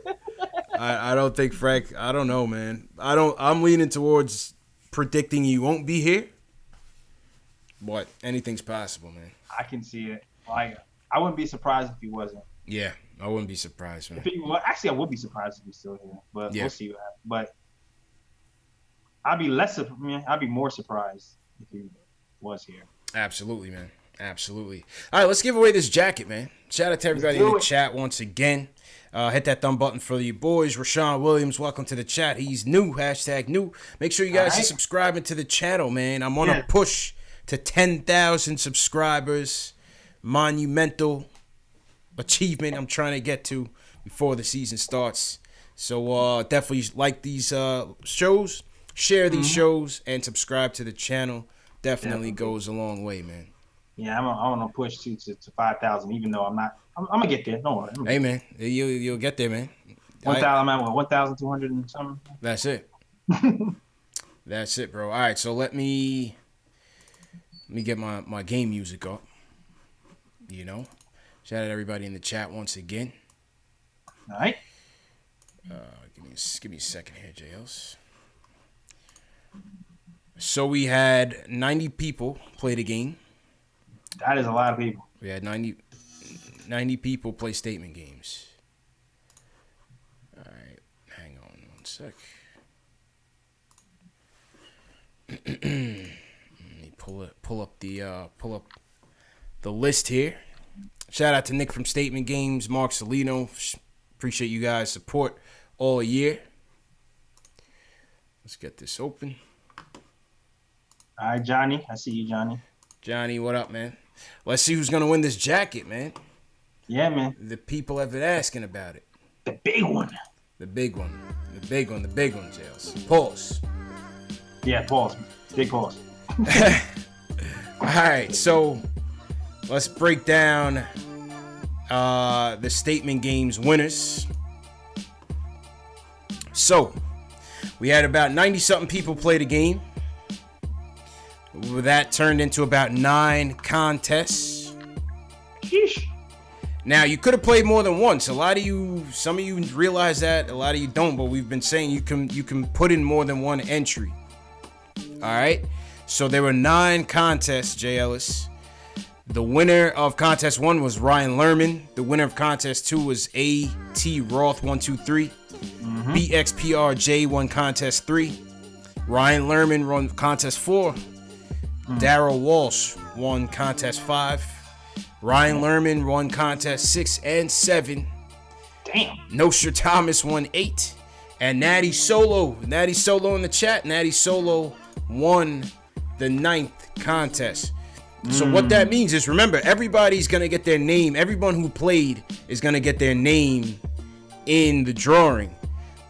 I don't think Frank. I don't know, man. I'm leaning towards predicting he won't be here. But anything's possible, man.
I can see it. Like I wouldn't be surprised if he wasn't.
Yeah, I wouldn't be surprised, man.
Actually, I would be surprised if he's still here. But we'll see what happens. But I'd be more surprised if he was here.
Absolutely, man. Absolutely. All right, let's give away this jacket, man. Shout out to everybody in the chat once again. Hit that thumb button for you boys. Rashawn Williams, welcome to the chat. He's new, #new. Make sure you guys are subscribing to the channel, man. I'm on a push to 10,000 subscribers. Monumental achievement I'm trying to get to before the season starts. So definitely like these shows, share these shows, and subscribe to the channel. Definitely goes a long way, man.
Yeah, I'm gonna push to 5,000. Even though I'm I'm gonna get there. Don't worry.
Hey, man, you'll get there, man.
1,200 and something.
That's it. That's it, bro. All right, so let me get my game music up. You know, shout out to everybody in the chat once again.
All right.
Give me a second here, JLs. So we had 90 people play the game.
That is a lot of people.
We had 90 people play statement games. All right, hang on one sec. Let me pull up the list here. Shout out to Nick from Statement Games, Mark Salino. Appreciate you guys' support all year. Let's get this open.
All right, Johnny. I see you, Johnny.
Johnny, what up, man? Let's see who's gonna win this jacket, man.
Yeah, man.
The people have been asking about it.
The big one.
The big one, Jails. Pause.
Yeah, pause. Big pause.
All right, so let's break down the statement games winners. So we had about 90-something people play the game. That turned into about 9 contests.
Sheesh.
Now, you could have played more than once. Some of you realize that, a lot of you don't, but we've been saying you can put in more than one entry. All right? So there were 9 contests, Jay Ellis. The winner of contest 1 was Ryan Lerman. The winner of contest 2 was A.T. Roth 123. BXPRJ won contest 3. Ryan Lerman won contest 4. Darryl Walsh won contest 5. Ryan Lerman won contest 6 and 7.
Damn.
Nosher Thomas won 8. And Natty Solo in the chat. Natty Solo won the 9th contest. So what that means is, remember, everybody's going to get their name. Everyone who played is going to get their name in the drawing.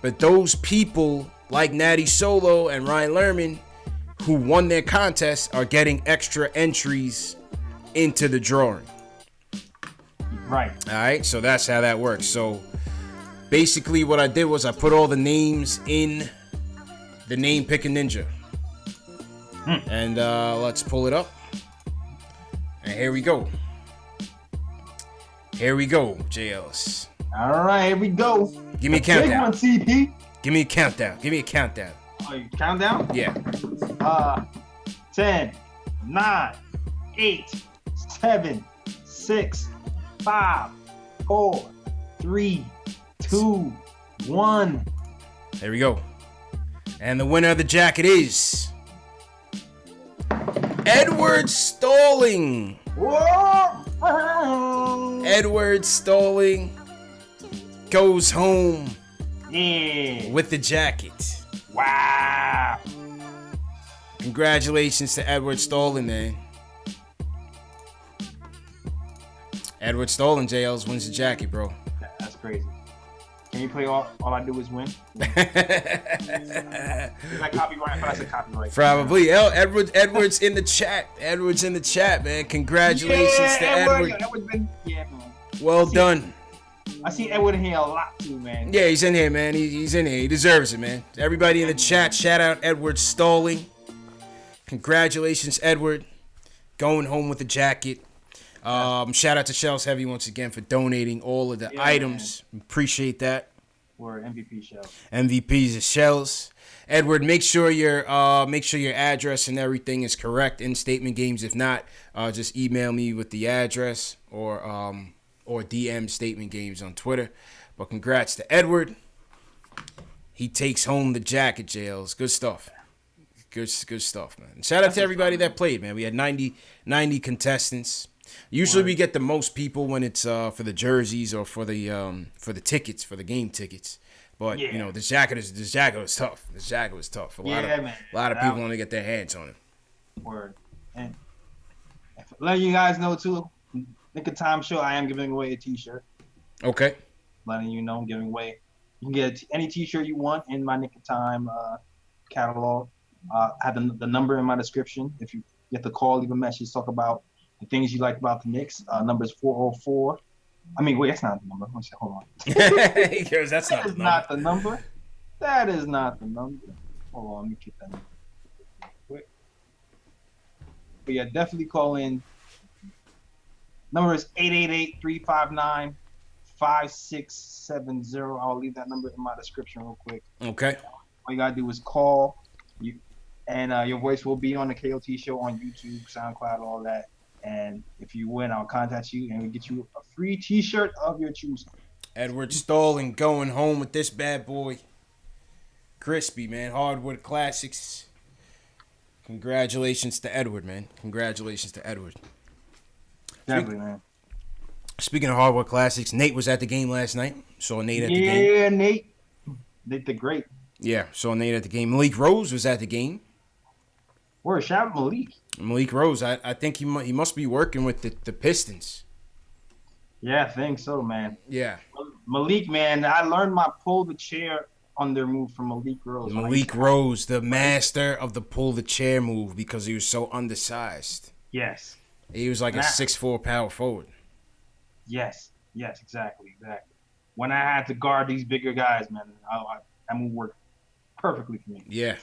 But those people like Natty Solo and Ryan Lerman who won their contest are getting extra entries into the drawing.
Right.
All right, so that's how that works. So basically what I did was I put all the names in the name picker ninja. And let's pull it up. And here we go. JLs.
All right, here we go.
Give me a countdown.
Big one, CP.
Give me a countdown.
Oh, you countdown?
Yeah.
10, 9, 8, 7, 6, 5, 4, 3, 2, 1.
There we go. And the winner of the jacket is Edward Stalling.
Whoa!
Edward Stalling goes home with the jacket.
Wow.
Congratulations to Edward Stalling, man. Edward Stalling, JLs, wins the jacket, bro.
That's crazy. Can you play all I do is win? Is that copyright? I said copyright.
Probably. Edward's in the chat. Edward's in the chat, man. Congratulations to Edward.
Edward's been, man.
Well done.
I see Edward in here a lot too, man.
Yeah, he's in here, man. He's in here. He deserves it, man. Everybody in the chat, shout out Edward Stalling. Congratulations, Edward. Going home with the jacket. Shout out to Shells Heavy once again for donating all of the items. Man. Appreciate that.
We're MVP Shells.
MVPs is Shells. Edward, make sure your address and everything is correct in statement games. If not, just email me with the address or DM statement games on Twitter. But congrats to Edward. He takes home the jacket, JLs. Good stuff. Good stuff, man. And shout out to everybody that played, man. We had 90 contestants. Usually we get the most people when it's for the jerseys or for the tickets, for the game tickets. But you know, this jacket was tough. This jacket was tough. A lot of people want to get their hands on it.
Word. And letting you guys know too, Nick of Time Show, I am giving away a t-shirt.
Okay.
Letting you know I'm giving away. You can get any t-shirt you want in my Nick of Time catalog. I have the number in my description. If you get the call, leave a message, talk about the things you like about the Knicks. Number is I mean, wait, that's not the number. Hold on.
Because that's not
That
the
is
number.
not the number. That is not the number. Hold on, let me get that number real quick. But yeah, definitely call in. Number is 888-359-5670. I'll leave that number in my description real quick.
Okay.
All you gotta do is call you, and your voice will be on the KOT show on YouTube, SoundCloud, all that. And if you win, I'll contact you and we'll get you a free T-shirt of your choosing.
Edward Stalling going home with this bad boy. Crispy, man. Hardwood Classics. Congratulations to Edward, man. Congratulations to Edward.
Definitely, man.
Speaking of Hardwood Classics, Nate was at the game last night. Saw Nate at the game.
Yeah, Nate. Nate the Great.
Yeah, saw Nate at the game. Malik Rose was at the game.
Word, shout out Malik.
Malik Rose, I think he must be working with the Pistons.
Yeah, I think so, man.
Yeah.
Malik, man, I learned my pull the chair under move from Malik Rose.
Malik Rose, the master of the pull the chair move because he was so undersized.
Yes.
He was like a 6'4" power forward.
Yes, exactly. When I had to guard these bigger guys, man, that move worked perfectly for me.
Yeah.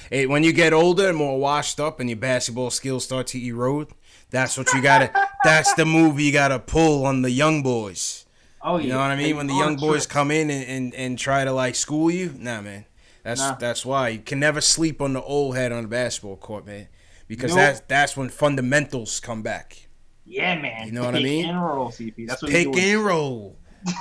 Hey, when you get older and more washed up and your basketball skills start to erode, that's what you gotta. That's the move you gotta pull on the young boys.
Oh yeah,
you know what I mean? When the young boys come in and try to like school you, nah, man. That's why you can never sleep on the old head on the basketball court, man. Because that's when fundamentals come back.
Yeah, man.
You know what I mean?
Pick and roll, CP. That's what
pick and roll.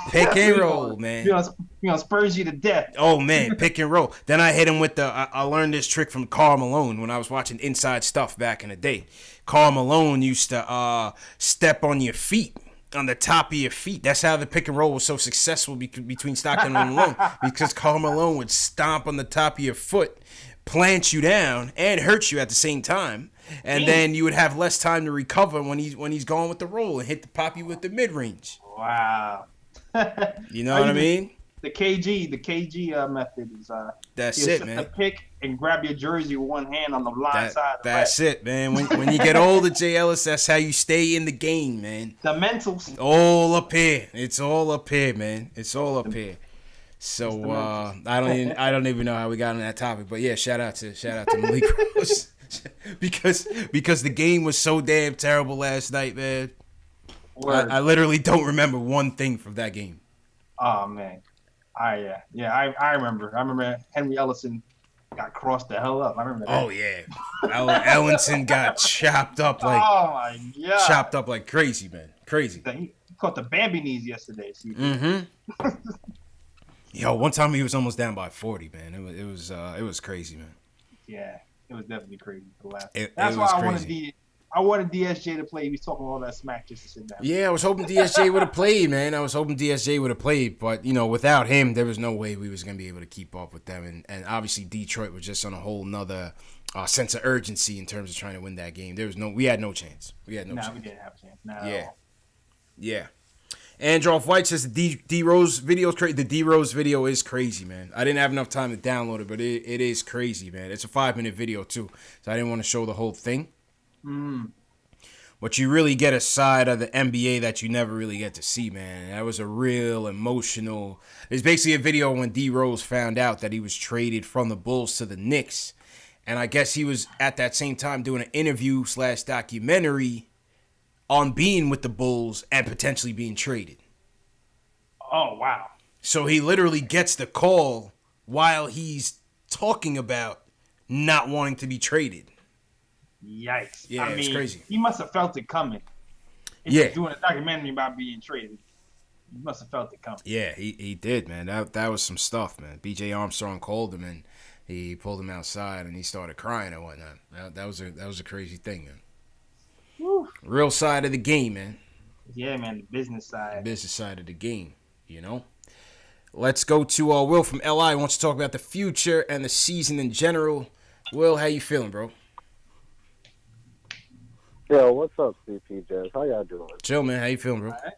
Pick and roll, man.
You know, spurs you to death.
Oh man, pick and roll. Then I hit him with I learned this trick from Karl Malone when I was watching Inside Stuff back in the day. Karl Malone used to step on your feet, on the top of your feet. That's how the pick and roll was so successful between Stockton and Malone, because Karl Malone would stomp on the top of your foot, plant you down, and hurt you at the same time. And then you would have less time to recover when he's going with the roll and hit the poppy with the mid range.
Wow.
You know what I mean?
The KG method is
that's it, man.
The pick and grab your jersey with one hand on the blind side.
That's it, man. When you get older, Jay Ellis, that's how you stay in the game, man.
The mentals.
All up here. It's all up here, man. It's all up here. So I don't even know how we got on that topic, but yeah, shout out to Malik Rose. because the game was so damn terrible last night, man. I literally don't remember one thing from that game.
Oh man, I remember. I remember Henry Ellison got crossed the hell up. I remember that.
Oh yeah, Ellison got chopped up like.
Oh my god.
Chopped up like crazy, man. Crazy.
He caught the Bambi knees yesterday.
Mm-hmm. Yo, one time he was almost down by 40, man. It was crazy, man.
Yeah, it was definitely crazy for the last.
That's why
I wanted DSJ to play. He was talking all that smack just to sit down.
Yeah, I was hoping DSJ would have played, man. But, you know, without him, there was no way we was going to be able to keep up with them. And obviously, Detroit was just on a whole nother sense of urgency in terms of trying to win that game. We had no chance. We didn't have a chance. Not at all. Yeah. Androff White says the DeRose video is crazy. The DeRose video is crazy, man. I didn't have enough time to download it, but it is crazy, man. It's a 5-minute video, too. So I didn't want to show the whole thing. But you really get a side of the NBA that you never really get to see, man. That was a real emotional. It's basically a video when DeRose found out that he was traded from the Bulls to the Knicks. And I guess he was at that same time doing an interview / documentary on being with the Bulls and potentially being traded.
Oh, wow.
So he literally gets the call while he's talking about not wanting to be traded.
Yikes.
Yeah, it's crazy.
He must have felt it coming.
Yeah.
Doing a documentary about being traded. He must have felt it coming.
Yeah, he did, man. That was some stuff, man. B.J. Armstrong called him and he pulled him outside and he started crying and whatnot. That was a crazy thing, man.
Woo.
Real side of the game, man.
Yeah, man, the business side.
The business side of the game, you know? Let's go to Will from LI. He wants to talk about the future and the season in general. Will, how you feeling, bro?
Yo, what's up, CP Jazz? How y'all doing?
Chill, man. How you feeling, bro?
All right.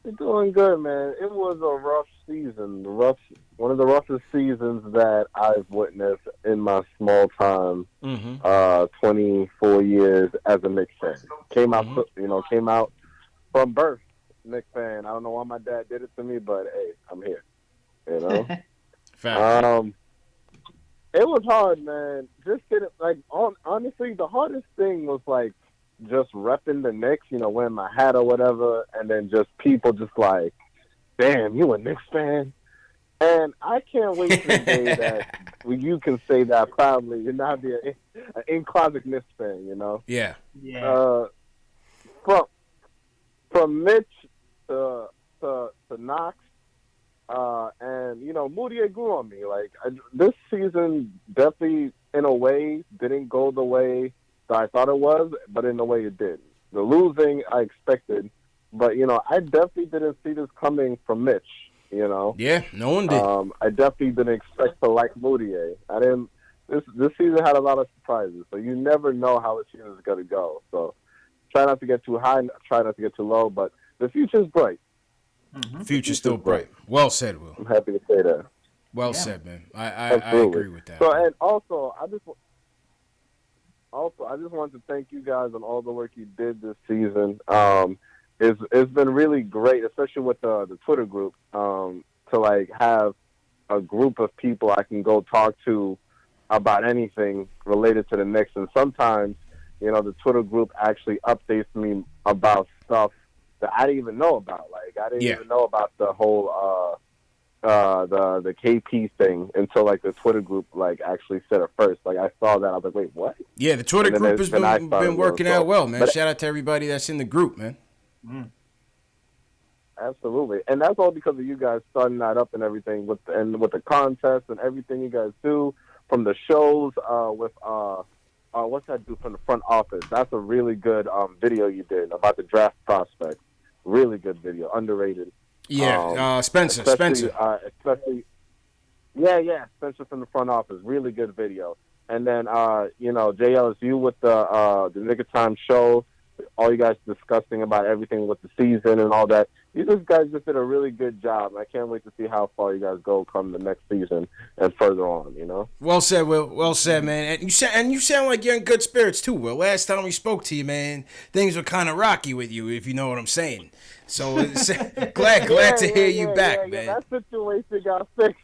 You're doing good, man. It was a rough season. One of the roughest seasons that I've witnessed in my small time, 24 years as a Knicks fan. Came out from birth, Knicks fan. I don't know why my dad did it to me, but hey, I'm here. You know.
Fact.
It was hard, man. Just getting honestly, the hardest thing was like just repping the Knicks, wearing my hat or whatever, and then just people just like, damn, you a Knicks fan? And I can't wait to the day that you can say that proudly. You're not be an in-closet Knicks fan,
Yeah.
Yeah.
From Mitch to Knox, and Moutier grew on me. Like this season, definitely in a way didn't go the way that I thought it was, but in a way it did. The losing I expected, but I definitely didn't see this coming from Mitch.
Yeah, no one did.
I definitely didn't expect to like Moutier. I didn't. This season had a lot of surprises, so you never know how the season is going to go. So try not to get too high, try not to get too low, but the future's bright.
Mm-hmm. Future's still bright. Well said, Will.
I'm happy to say that.
Well said, man. I agree with that.
So, and also, I just wanted to thank you guys on all the work you did this season. It's been really great, especially with the Twitter group, to like have a group of people I can go talk to about anything related to the Knicks. And sometimes, the Twitter group actually updates me about stuff that I didn't even know about. Like I didn't even know about the whole the KP thing until like the Twitter group like actually said it first. Like I saw that, I was like, wait, what?
Yeah, the Twitter group has been working out well, man. Shout out to everybody that's in the group, man.
Absolutely, and that's all because of you guys starting that up and everything with the contest and everything you guys do from the shows with what's that dude from the front office? That's a really good video you did about the draft prospect. Really good video, underrated.
Yeah, Spencer.
Especially, Spencer from the front office. Really good video. And then, JL, it's you with the Nick of Time show. All you guys discussing about everything with the season and all that. You guys just did a really good job. I can't wait to see how far you guys go come the next season and further on.
Well said, Will. Well said, man. And you sound like you're in good spirits too, Will. Last time we spoke to you, man, things were kind of rocky with you, if you know what I'm saying. So glad to hear you back, man.
That situation got fixed.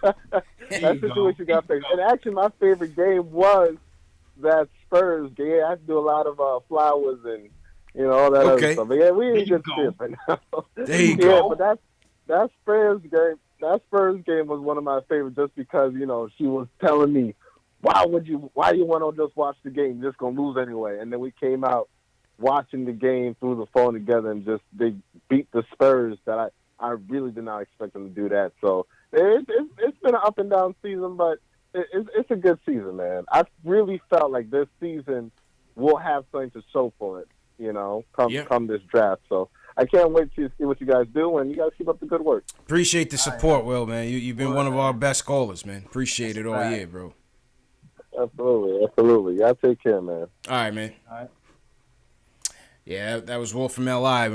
And actually, my favorite game was that Spurs game. I had to do a lot of flowers and all that other stuff. But yeah, we in good spirits right now.
There you go.
But that Spurs game. That Spurs game was one of my favorites, just because she was telling me, why you want to just watch the game? You're just gonna lose anyway. And then we came out watching the game through the phone together, and just they beat the Spurs that I really did not expect them to do that. So it's been an up and down season, but it's a good season, man. I really felt like this season we'll have something to show for it, come this draft. So I can't wait to see what you guys do, and you guys keep up the good work.
Appreciate the support, Will, man. You've been one of our best callers, man. Appreciate it all year, bro.
Absolutely. Y'all take care, man.
All right, man.
All right.
Yeah, that was Will from LI.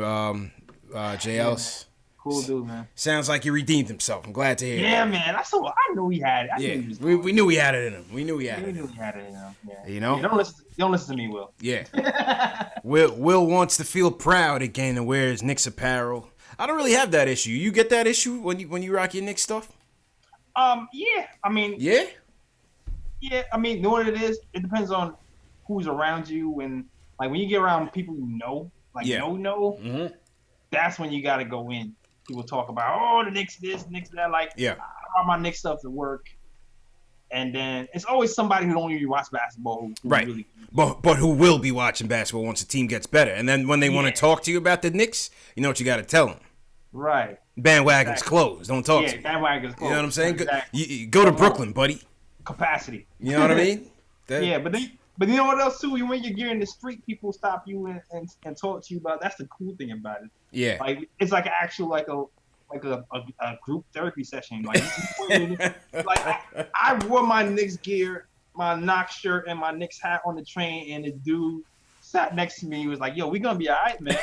JL's.
Cool dude, man.
Sounds like he redeemed himself. I'm glad to hear.
Yeah, man. I knew he had it.
We knew he had it in him. We knew he had it.
We knew he had it in him. Yeah.
Yeah,
don't listen to me, Will.
Yeah. Will wants to feel proud again and wear his Knicks apparel. I don't really have that issue. You get that issue when you rock your Knicks stuff?
Yeah. I mean.
Yeah.
Yeah. I mean, know what it is? It depends on who's around you, and like when you get around people you know,
Mm-hmm.
That's when you got to go in. People talk about, the Knicks this, Knicks that. Like, I brought my Knicks stuff to work, and then it's always somebody who don't even watch basketball. Who
right.
Really,
but who will be watching basketball once the team gets better. And then when they want to talk to you about the Knicks, you know what you got to tell them.
Right.
Bandwagon's closed. Don't talk to me.
Bandwagon's closed.
You know what I'm saying?
Exactly.
You go to Brooklyn, buddy.
Capacity.
You know what I mean?
But you know what else too? When you're in the street, people stop you and talk to you about. That's the cool thing about it.
Yeah.
Like it's like actual like a group therapy session. Like I wore my Knicks gear, my Knox shirt, and my Knicks hat on the train, and the dude sat next to me. He was like, "Yo, we gonna be all right, man."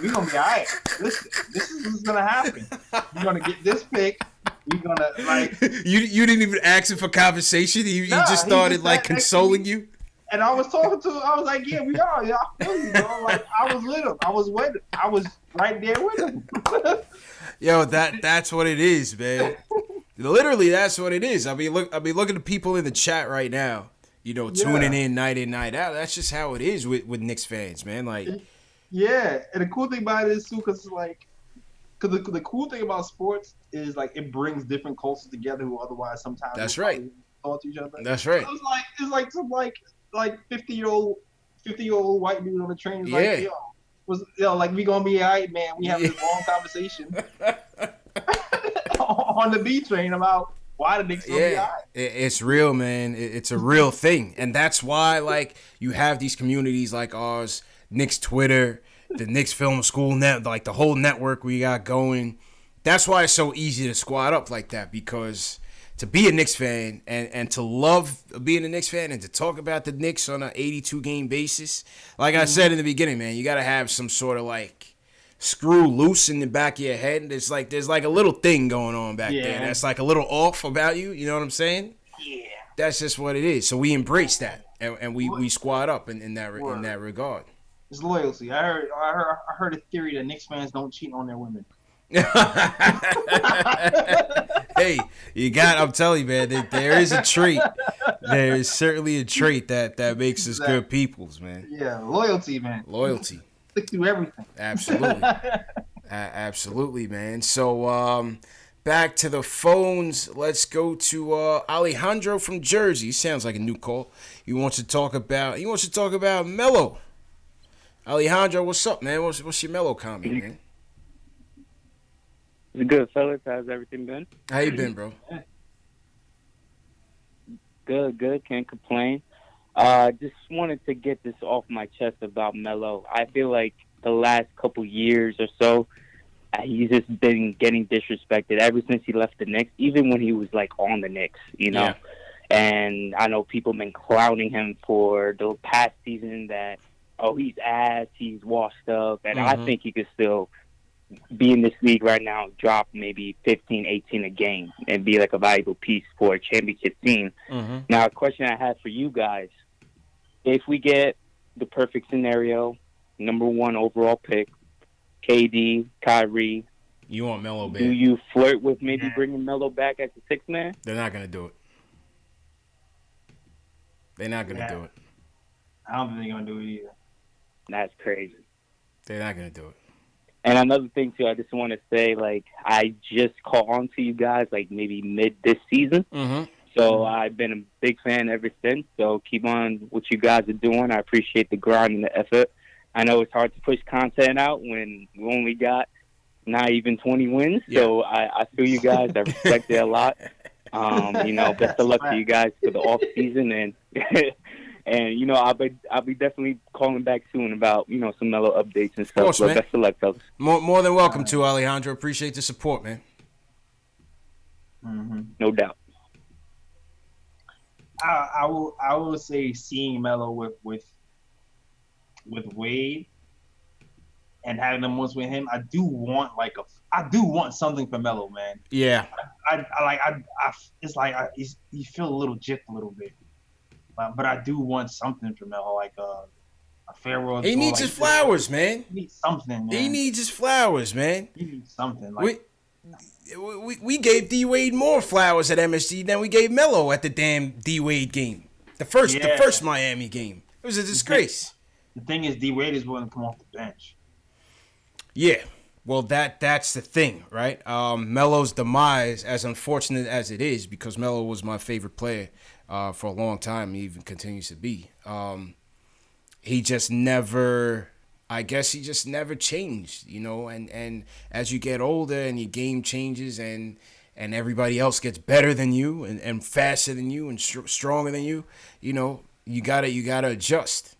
we gonna be all right. Listen, this is what's gonna happen. We're gonna get this pick. We're gonna like.
You didn't even ask him for conversation. He
Nah,
just
he
started
just
like
sat next to
consoling
me.
you.
And I was talking to him. I was like, yeah, we are. Yeah, I feel you, bro. Like, I was with him. I was with him. I was right there with him.
Yo, that's what it is, man. Literally, that's what it is. I mean, looking at people in the chat right now. You know, tuning in, night out. That's just how it is with Knicks fans, man. Like,
yeah. And the cool thing about it is too, because the cool thing about sports is like it brings different cultures together who otherwise sometimes
that's right.
Talk to each other.
That's right.
It's like some 50-year-old white dude on the train. Is
Yeah.
like, like we gonna be all right, man. We having this long conversation on the B train about why the Knicks gonna be all right.
It's real, man. It's a real thing, and that's why like you have these communities like ours, Knicks Twitter, the Knicks Film School net, like the whole network we got going. That's why it's so easy to squad up like that, because to be a Knicks fan and to love being a Knicks fan and to talk about the Knicks on an 82-game basis, like I said in the beginning, man, you got to have some sort of like screw loose in the back of your head. There's like a little thing going on back there that's like a little off about you. You know what I'm saying?
Yeah.
That's just what it is. So we embrace that and we squad up in that regard.
It's loyalty. I heard a theory that Knicks fans don't cheat on their women.
Hey, I'm telling you, man, there is a trait. There is certainly a trait that makes us good peoples, man.
Yeah, loyalty, man.
Loyalty.
Stick through everything.
Absolutely. Absolutely, man. So, back to the phones. Let's go to Alejandro from Jersey. He sounds like a new call. He wants to talk about Melo. Alejandro, what's up, man? What's your Melo comment, man?
It's good, fellas. How's everything been?
How you been, bro?
Good. Can't complain. Just wanted to get this off my chest about Melo. I feel like the last couple years or so, he's just been getting disrespected ever since he left the Knicks, even when he was like on the Knicks, you know. Yeah. And I know people have been clowning him for the past season that, he's ass, he's washed up, and I think he could still be in this league right now, drop maybe 15, 18 a game, and be like a valuable piece for a championship team. Now, a question I have for you guys, if we get the perfect scenario, number 1 overall pick, KD, Kyrie,
you want Melo back?
Do you flirt with maybe bringing Melo back as a sixth man?
They're not going to do it. They're not going to do it.
I don't think they're going to do it either.
That's crazy.
They're not going to do it.
And another thing, too, I just want to say, like, I just caught on to you guys, like, maybe mid this season. So I've been a big fan ever since. So keep on what you guys are doing. I appreciate the grind and the effort. I know it's hard to push content out when we only got not even 20 wins. Yeah. So I feel you guys. I respect it a lot. Best of luck to you guys for the off season, and and I'll be definitely calling back soon about some Melo updates and stuff.
Of course,
so
man.
Best of luck, fellas.
More than welcome to Alejandro. Appreciate the support, man.
No doubt.
I will say seeing Melo with Wade and having them once with him, I do want something for Melo, man.
Yeah.
You feel a little gypped a little bit, but I do want something for Melo, like a farewell.
He needs his flowers, man.
He needs something, man.
He needs his flowers, man.
He needs something.
We gave D Wade more flowers at MSG than we gave Melo at the damn D Wade game. The first Miami game. It was a disgrace.
The thing is, D Wade is willing to come off the bench.
Yeah. Well, that's the thing, right? Melo's demise, as unfortunate as it is, because Melo was my favorite player for a long time, he even continues to be. He just never changed, and as you get older and your game changes and everybody else gets better than you and faster than you and stronger than you, you gotta adjust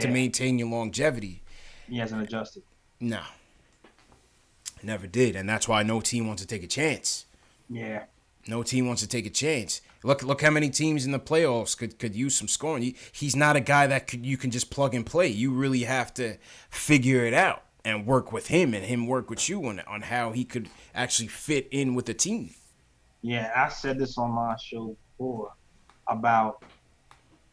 to maintain your longevity.
He hasn't adjusted.
No. Never did, and that's why no team wants to take a chance.
Yeah.
No team wants to take a chance. Look how many teams in the playoffs could use some scoring. He's not a guy that you can just plug and play. You really have to figure it out. and work with him and him work with you on how he could actually fit in with the team.
Yeah, I said this on my show before about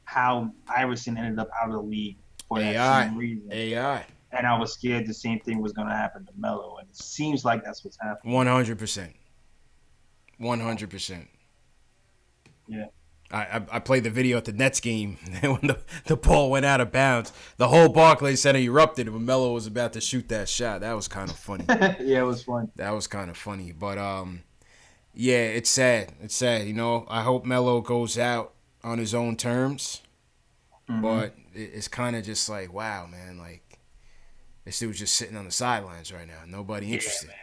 how Iverson ended up out of the league for that same reason.
AI.
And I was scared the same thing was going to happen to Melo, and it seems like that's what's happening.
100%. 100%.
Yeah.
I played the video at the Nets game when the ball went out of bounds. The whole Barclays Center erupted when Melo was about to shoot that shot. That was kind of funny.
Yeah, it was fun.
That was kind of funny. But, yeah, it's sad. It's sad. You know, I hope Melo goes out on his own terms. Mm-hmm. But it's kind of just like, wow, man. Like, this dude was just sitting on the sidelines right now. Nobody interested.
Yeah, man.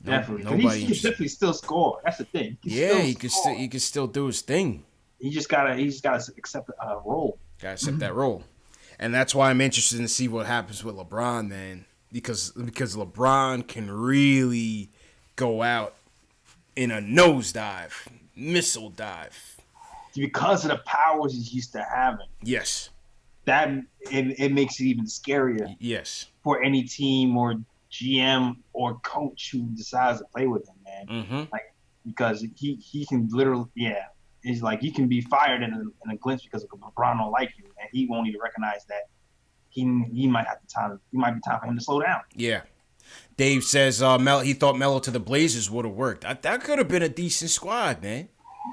Definitely. He can definitely still score. That's the thing.
He can still do his thing.
He just gotta accept a role.
Gotta accept that role. And that's why I'm interested to see what happens with LeBron, man. Because LeBron can really go out in a nosedive, missile dive.
Because of the powers he's used to having.
Yes.
That it makes it even scarier.
Yes.
For any team or GM or coach who decides to play with him, man.
Mm-hmm.
Like, because he can literally, it's like you can be fired in a glimpse because LeBron don't like you, and he won't even recognize that he might be time for him to slow down.
Yeah. Dave says he thought Melo to the Blazers would have worked. That could have been a decent squad, man.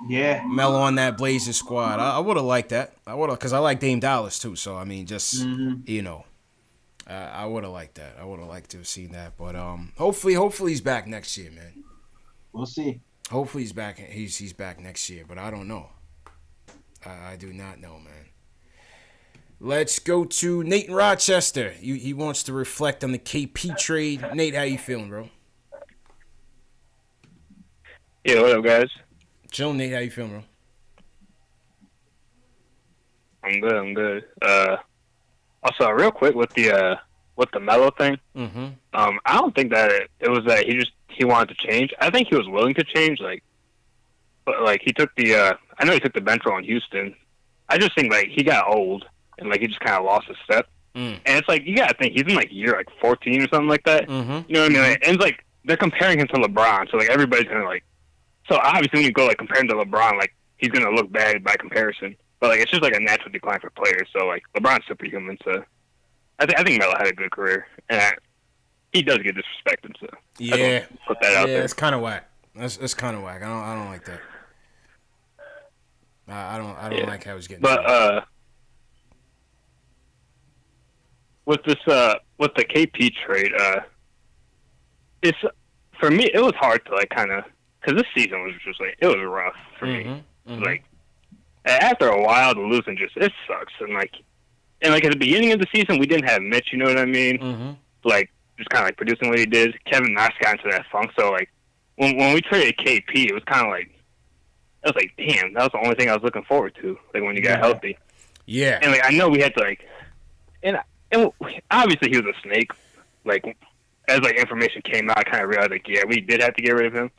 Yeah.
Melo on that Blazers squad. I would have liked that. I would have, because I like Dame Dallas too. So I mean, just you know. I would have liked that. I would have liked to have seen that. But hopefully he's back next year, man.
We'll see.
Hopefully he's back. He's back next year, but I don't know. I do not know, man. Let's go to Nate in Rochester. He wants to reflect on the KP trade. Nate, how you feeling, bro?
Yeah, what up, guys?
Chill, Nate. How you feeling, bro?
I'm good. Also, real quick with the Melo thing, I don't think that it was that he wanted to change. I think he was willing to change, but he took the I know he took the bench role in Houston. I just think he got old and he just kind of lost his step. And it's you gotta think he's in year 14 or something like that. You know what I mean? And it's they're comparing him to LeBron, so everybody's gonna So obviously when you go compare him to LeBron, he's gonna look bad by comparison. But it's just a natural decline for players. So LeBron's superhuman. So I think Melo had a good career, and he does get disrespected. So
yeah,
put that out there.
It's kind of whack. That's kind of whack. I don't like that. I don't like how he's getting.
But with this with the KP trade, it's for me it was hard to kind of because this season was just it was rough for me. After a while, the losing it sucks. And at the beginning of the season, we didn't have Mitch. You know what I mean? Just kind of producing what he did. Kevin Knox got into that funk. So when we traded KP, it was kind of damn, that was the only thing I was looking forward to. When you got healthy.
Yeah.
And I know we had to and obviously he was a snake. As information came out, I kind of realized we did have to get rid of him.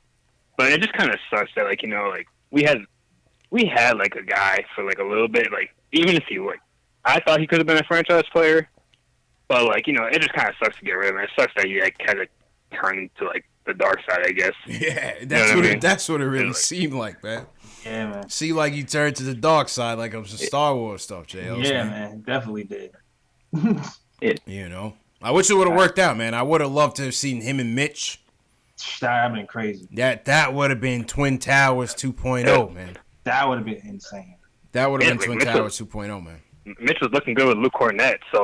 But it just kind of sucks that we had a guy for a little bit, even if he I thought he could have been a franchise player, but it just kind of sucks to get rid of him. It sucks that he kind of turned to the dark side, I guess.
Yeah, that's what it really seemed like, man.
Yeah, man.
See, you turned to the dark side, it was the Star Wars stuff, JL.
Yeah, man, definitely did.
You know, I wish it would have worked out, man. I would have loved to have seen him and Mitch.
That would have been crazy.
That would have been Twin Towers 2.0, man.
That would have been insane.
That would have been Twin Towers 2.0, man.
Mitch was looking good with Luke Cornett, so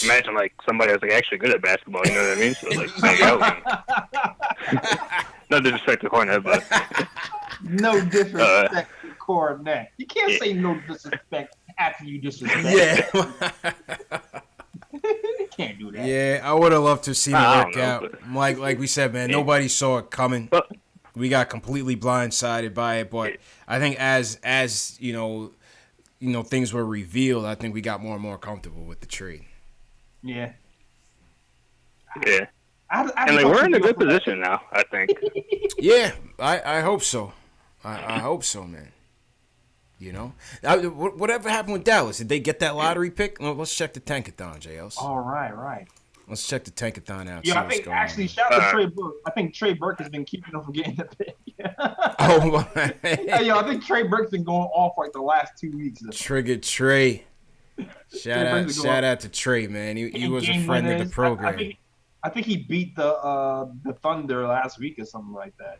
imagine somebody was actually good at basketball. You know what I mean? So no disrespect to Cornett, but
no disrespect to Cornett. You can't say no disrespect after you disrespect. Yeah. You can't do that.
Yeah, I would have loved to see it work out. But... Like we said, man, nobody saw it coming. We got completely blindsided by it, but I think as you know, things were revealed, I think we got more and more comfortable with the trade.
Yeah.
Yeah. And we're in a good position now, I think.
Yeah, I hope so. I hope so, man. You know, whatever happened with Dallas? Did they get that lottery pick? Well, let's check the Tankathon, JLs.
All right.
Let's check the Tankathon out.
Yeah,
see
I
what's
think
going
actually
on.
shout out to Trey Burke. I think Trey Burke has been keeping him from getting the pick.
Oh my!
Yo, I think Trey Burke's been going off like the last 2 weeks.
Trigger Trey. Shout out to Trey, man. He was a friend of the program.
I think he beat the Thunder last week or something like that.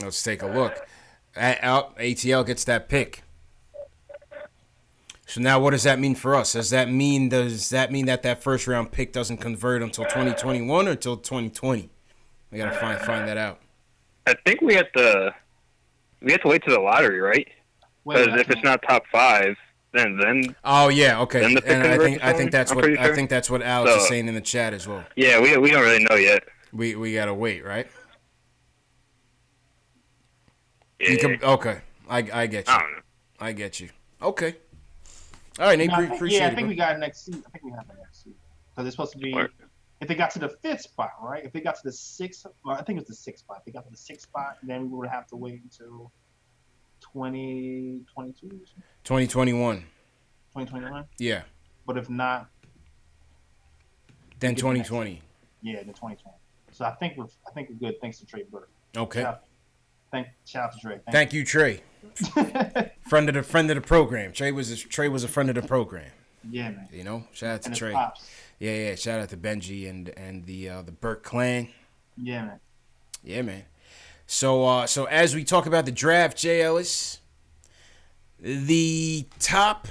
Let's take a look. ATL gets that pick. So now, what does that mean for us? Does that mean that first round pick doesn't convert until 2021 or until 2020? We gotta find that out.
I think we have to wait to the lottery, right? Because if it's not top 5, then.
Oh yeah, okay.
Then the pick
And I think that's what Alex is saying in the chat as well.
Yeah, we don't really know yet.
We gotta wait, right?
Yeah.
Okay, I get you.
I don't know.
I get you. Okay. All right, Nate. Appreciate it.
Yeah, I think we got next season. I think we have the next season because it's supposed to be. If they got to the 5th spot, right? If they got to the 6th, well, I think it was the 6th spot. If they got to the 6th spot, then we would have to wait until 2022.
2021.
2021.
Yeah.
But if not,
then 2020.
Yeah, then 2020. So I think we're good. Thanks to Trey Burke.
Okay.
Shout out to Trey.
Thank you, Trey. friend of the program. Trey was a friend of the program.
Yeah, man.
You know, shout out to Trey.
Pops.
Yeah. Shout out to Benji and the Burke clan.
Yeah, man.
Yeah, man. So as we talk about the draft, Jay Ellis, the top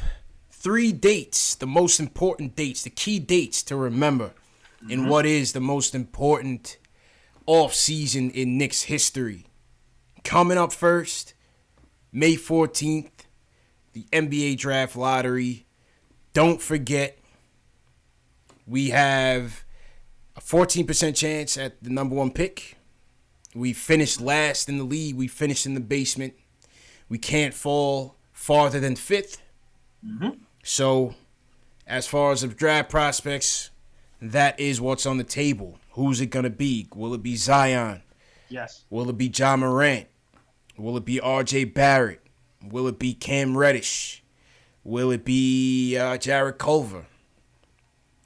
3 dates, the most important dates, the key dates to remember in what is the most important offseason in Knicks history. Coming up first, May 14th, the NBA Draft Lottery. Don't forget, we have a 14% chance at the number 1 pick. We finished last in the league. We finished in the basement. We can't fall farther than 5th. So, as far as the draft prospects, that is what's on the table. Who's it going to be? Will it be Zion?
Yes.
Will it be Ja Morant? Will it be R.J. Barrett? Will it be Cam Reddish? Will it be Jared Culver?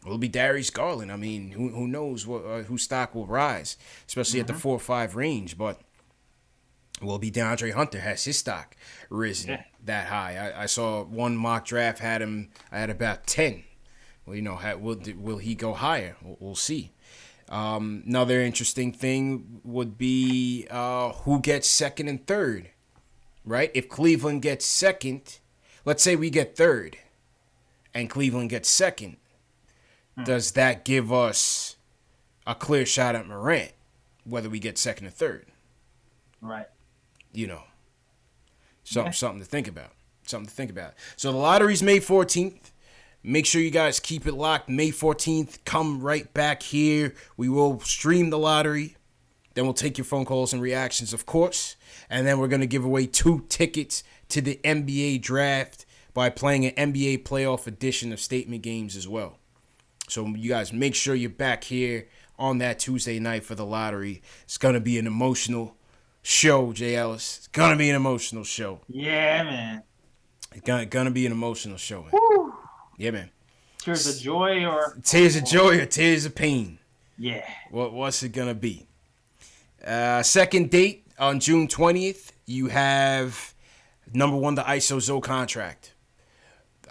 Will it be Darius Garland? I mean, who knows whose stock will rise, especially at the 4 or 5 range. But will it be DeAndre Hunter? Has his stock risen that high? I saw one mock draft had him at about 10. Well, you know, will he go higher? We'll see. Another interesting thing would be who gets 2nd and 3rd, right? If Cleveland gets 2nd, let's say we get 3rd, and Cleveland gets 2nd, does that give us a clear shot at Morant, whether we get 2nd or 3rd?
Right.
You know, something to think about. Something to think about. So the lottery's May 14th. Make sure you guys keep it locked. May 14th, come right back here. We will stream the lottery. Then we'll take your phone calls and reactions, of course. And then we're going to give away 2 tickets to the NBA draft by playing an NBA playoff edition of Statement Games as well. So you guys make sure you're back here on that Tuesday night for the lottery. It's going to be an emotional show, Jay Ellis. It's going to be an emotional show.
Yeah, man.
It's going to be an emotional show, man.
Woo.
Yeah, man.
Tears of joy or
tears of joy or tears of pain?
Yeah.
What's it gonna be? Second date on June 20th. You have number 1, the ISO Zoe contract.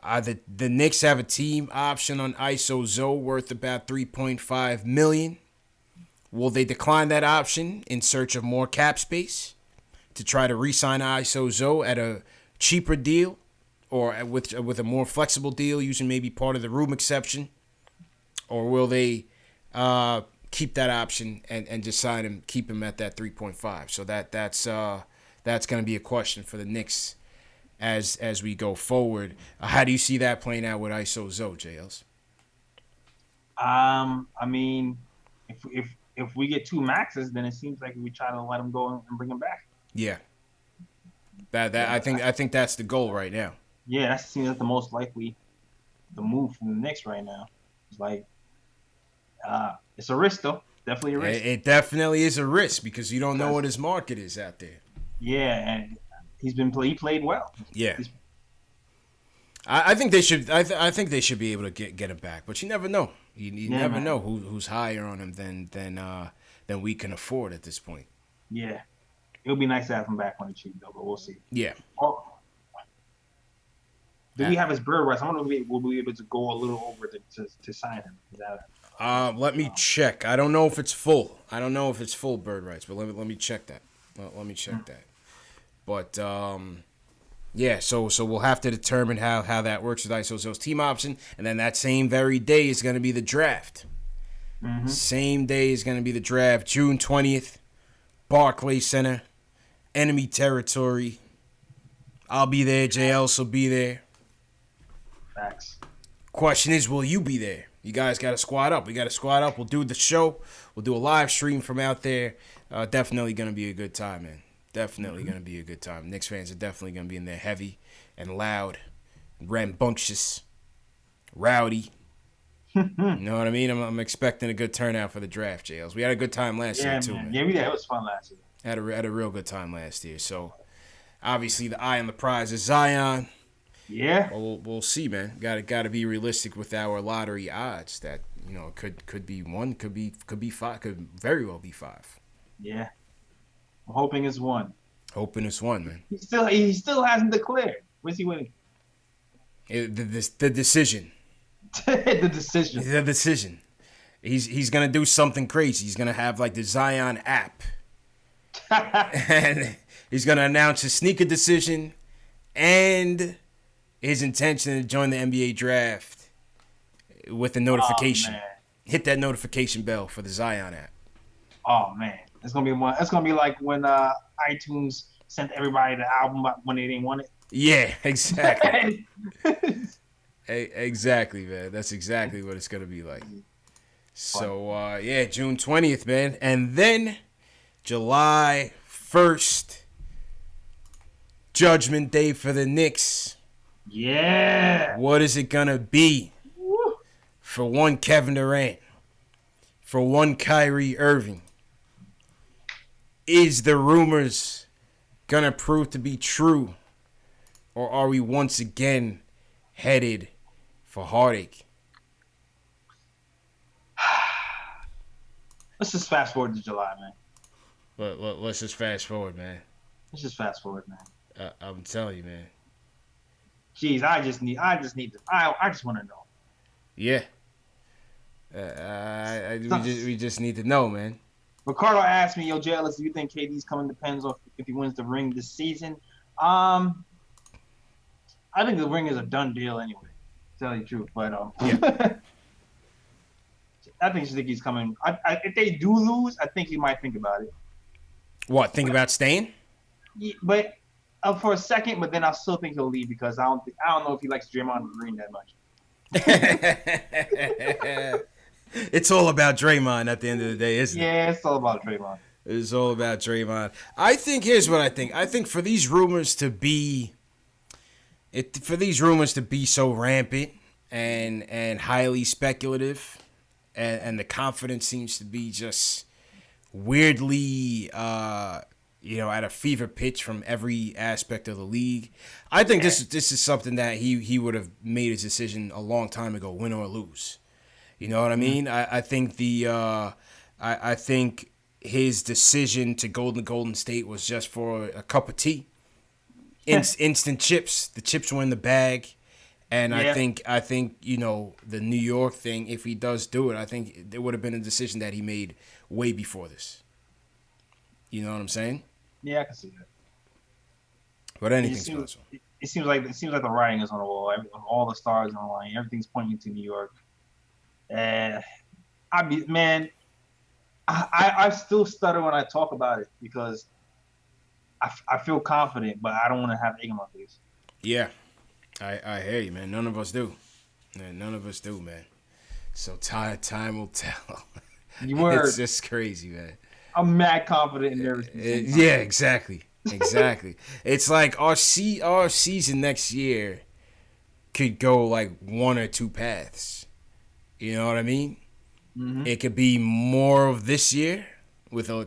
The Knicks have a team option on ISO Zoe worth about $3.5 million. Will they decline that option in search of more cap space to try to re-sign ISO Zoe at a cheaper deal? Or with a more flexible deal, using maybe part of the room exception? Or will they keep that option and just sign him, keep him at that 3.5? So that's going to be a question for the Knicks as we go forward. How do you see that playing out with ISO Zoe, JLs?
I mean, if we get 2 maxes, then it seems like we try to let him go and bring him back.
Yeah. I think that's the goal right now.
Yeah, that seems like the most likely the move from the Knicks right now. It's like it's a risk though. Definitely a risk.
It definitely is a risk because you don't know what his market is out there.
Yeah, and he played well.
Yeah. I think they should. I think they should be able to get him back, but you never know. You
Yeah,
never
man.
know who's higher on him than we can afford at this point.
Yeah. It would be nice to have him back on the cheap, though, but we'll see.
Yeah.
Oh, do we have his bird rights? I wonder if we'll be able to go a little over to sign him. Is that,
Let me check. I don't know if it's full. I don't know if it's full bird rights, but let me check that. Let me check that. But yeah, so we'll have to determine how that works with ISO's team option, and then that same very day is going to be the draft.
Mm-hmm.
Same day is going to be the draft, June 20th, Barclays Center, enemy territory. I'll be there. JLs will be there.
Facts.
Question is, will you be there? You guys got to squad up. We got to squad up. We'll do the show. We'll do a live stream from out there. Definitely going to be a good time, man. Definitely going to be a good time. Knicks fans are definitely going to be in there heavy and loud, rambunctious, rowdy. You know what I mean? I'm expecting a good turnout for the draft, JLs. We had a good time last year, too, man.
Yeah, it was fun last year.
Had a real good time last year. So, obviously, the eye on the prize is Zion.
Yeah.
We'll see, man. Got to be realistic with our lottery odds. That could be 1, could be 5, could very well be 5.
Yeah. I'm hoping it's 1.
Hoping it's 1, man.
He still hasn't declared. Where's he winning?
The decision.
The decision.
The decision. He's gonna do something crazy. He's gonna have like the Zion app, and he's gonna announce his sneaker decision and his intention to join the NBA draft with a notification.
Oh,
hit that notification bell for the Zion app.
Oh man, it's gonna be one. It's gonna be like when iTunes sent everybody the album when they didn't want it.
Yeah, exactly. Exactly, man. That's exactly what it's gonna be like. So yeah, June 20th, man, and then July 1st, Judgment Day for the Knicks.
Yeah.
What is it gonna be?
Woo.
For one Kevin Durant, for one Kyrie Irving? Is the rumors gonna prove to be true, or are we once again headed for heartache?
Let's just fast forward to July, man.
Let's just fast forward, man.
Let's just fast forward, man.
I'm telling you, man.
Jeez, I just want to know.
Yeah. We just need to know, man.
Ricardo asked me, yo, JLS, do you think KD's coming? Depends on if he wins the ring this season. I think the ring is a done deal anyway, to tell you the truth. But
yeah.
I think he's coming. If they do lose, I think he might think about it.
What? Think about staying?
Yeah, but for a second, but then I still think he'll leave because I don't know if he likes Draymond Green that much.
It's all about Draymond at the end of the day, isn't it?
Yeah, it's all about Draymond.
It's all about Draymond. I think here's what I think. I think for these rumors to be so rampant and highly speculative, and the confidence seems to be just weirdly at a fever pitch from every aspect of the league. I think this is something that he would have made his decision a long time ago, win or lose. You know what I mean? I think I think his decision to go to Golden State was just for a cup of tea. Instant chips. The chips were in the bag. And yeah. I think the New York thing, if he does do it, I think it would have been a decision that he made way before this. You know what I'm saying?
Yeah, I can see that.
But anything's possible.
It seems like the writing is on the wall. All the stars on the line. Everything's pointing to New York. And I still stutter when I talk about it because I feel confident, but I don't want to have egg in my face.
Yeah. I hear you, man. None of us do. None of us do, man. So time will tell. It's just crazy, man.
I'm mad confident in everything.
Yeah, exactly. It's like our season next year could go like one or two paths. You know what I mean? Mm-hmm. It could be more of this year with a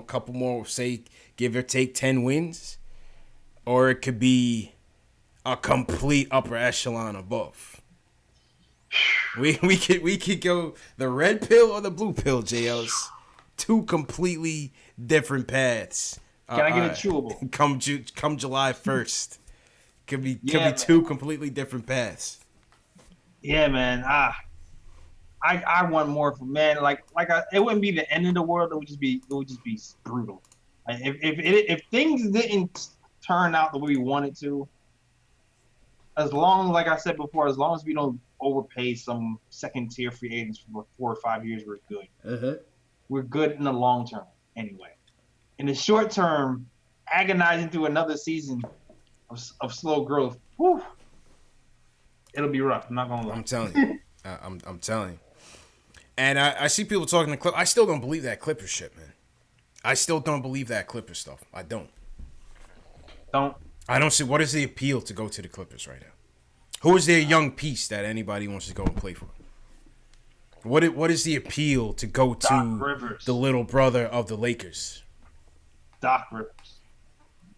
couple more, say, give or take 10 wins, or it could be a complete upper echelon above. We could go the red pill or the blue pill, JLs. Two completely different paths.
Can I get a chewable?
Come July 1st. Could be two completely different paths.
Yeah, man. I want more from man. It wouldn't be the end of the world. It would just be brutal. Like, if things didn't turn out the way we wanted to, like I said before, as long as we don't overpay some second tier free agents for 4 or 5 years, we're good.
Uh-huh.
We're good in the long term, anyway. In the short term, agonizing through another season of slow growth, whew, it'll be rough. I'm not gonna lie.
I'm telling you. I'm telling you. And I see people talking to Clippers. I still don't believe that Clippers shit, man. I still don't believe that Clippers stuff. I don't. I don't see what is the appeal to go to the Clippers right now. Who is their young piece that anybody wants to go and play for? What is the appeal to go to the little brother of the Lakers?
Doc Rivers.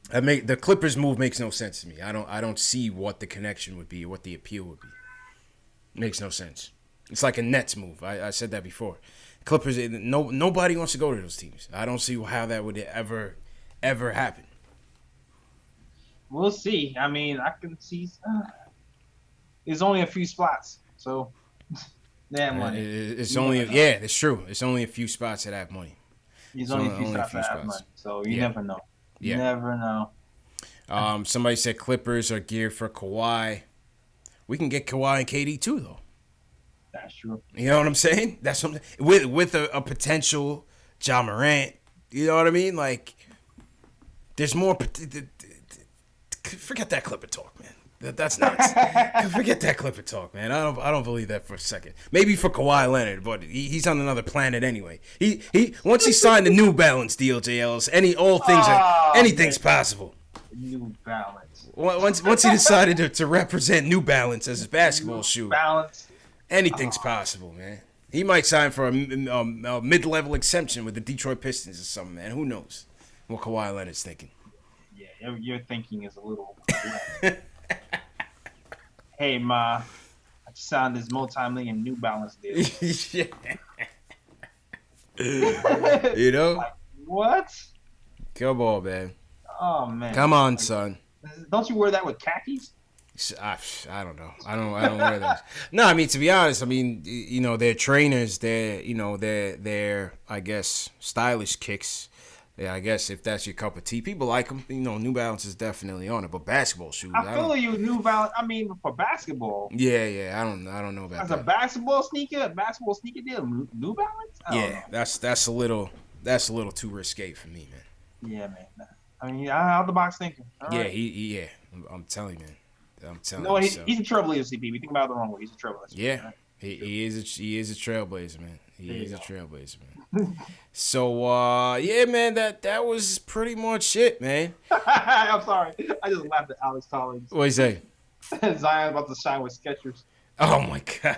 The Clippers move makes no sense to me. I don't see what the connection would be, what the appeal would be. It makes no sense. It's like a Nets move. I said that before. Clippers, nobody wants to go to those teams. I don't see how that would ever happen.
We'll see. I mean, I can see. There's only a few spots, so that money.
It's it's true. It's only a few spots that have money.
There's only a few spots that have money, so you never know. You never know.
Somebody said Clippers are geared for Kawhi. We can get Kawhi and KD too, though.
That's true.
You know what I'm saying? That's something with a potential Ja Morant. You know what I mean? Like, there's more. Forget that Clipper talk, man. That's nuts. Forget that Clipper talk, man. I don't believe that for a second. Maybe for Kawhi Leonard, but he's on another planet anyway. He once he signed the New Balance deal, JLs, anything's possible.
New Balance.
Once he decided to represent New Balance as his basketball shoe,
Balance.
Anything's possible, man. He might sign for a mid-level exemption with the Detroit Pistons or something, man. Who knows what Kawhi Leonard's thinking?
Yeah, your thinking is a little. Hey, Ma, I just signed this multi-million New Balance deal.
You know?
Like, what?
Come on, man.
Oh man.
Come on, son.
Don't you wear that with khakis?
I don't know. I don't wear those. No, I mean, to be honest, I mean, you know, they're trainers. They're I guess stylish kicks. Yeah, I guess if that's your cup of tea, people like them. You know, New Balance is definitely on it, but basketball shoes.
I feel you, New Balance. I mean, for basketball.
Yeah. I don't know about
as
that.
As a basketball sneaker deal, New Balance.
Yeah, that's a little too risque for me, man.
Yeah, man. I mean, out the box thinking. All
yeah,
right.
I'm telling you, man. I'm telling
you. No,
he's
a trailblazer, CP. We think about it the wrong way. He's a trailblazer.
Yeah, right? he is a trailblazer, man. He is a trailblazer, man. So, yeah, man, that was pretty much it, man.
I'm sorry. I just laughed at Alex Collins.
What'd he say?
Zion's about to shine with Skechers.
Oh, my God.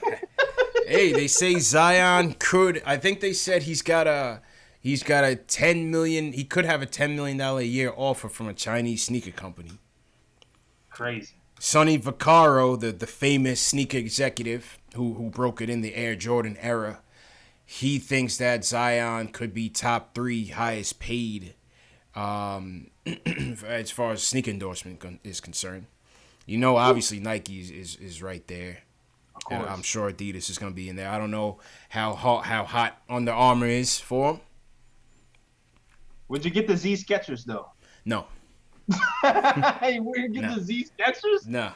Hey, they say Zion could. I think they said he's got a $10 million. He could have a $10 million a year offer from a Chinese sneaker company.
Crazy.
Sonny Vaccaro, the famous sneaker executive who broke it in the Air Jordan era, he thinks that Zion could be top 3 highest paid as far as sneaker endorsement is concerned. You know, obviously Nike is right there.
Of course.
And I'm sure Adidas is going to be in there. I don't know how hot Under Armour is for him.
Would you get the Z Skechers though?
No.
Hey, where you get the Z Skechers?
No.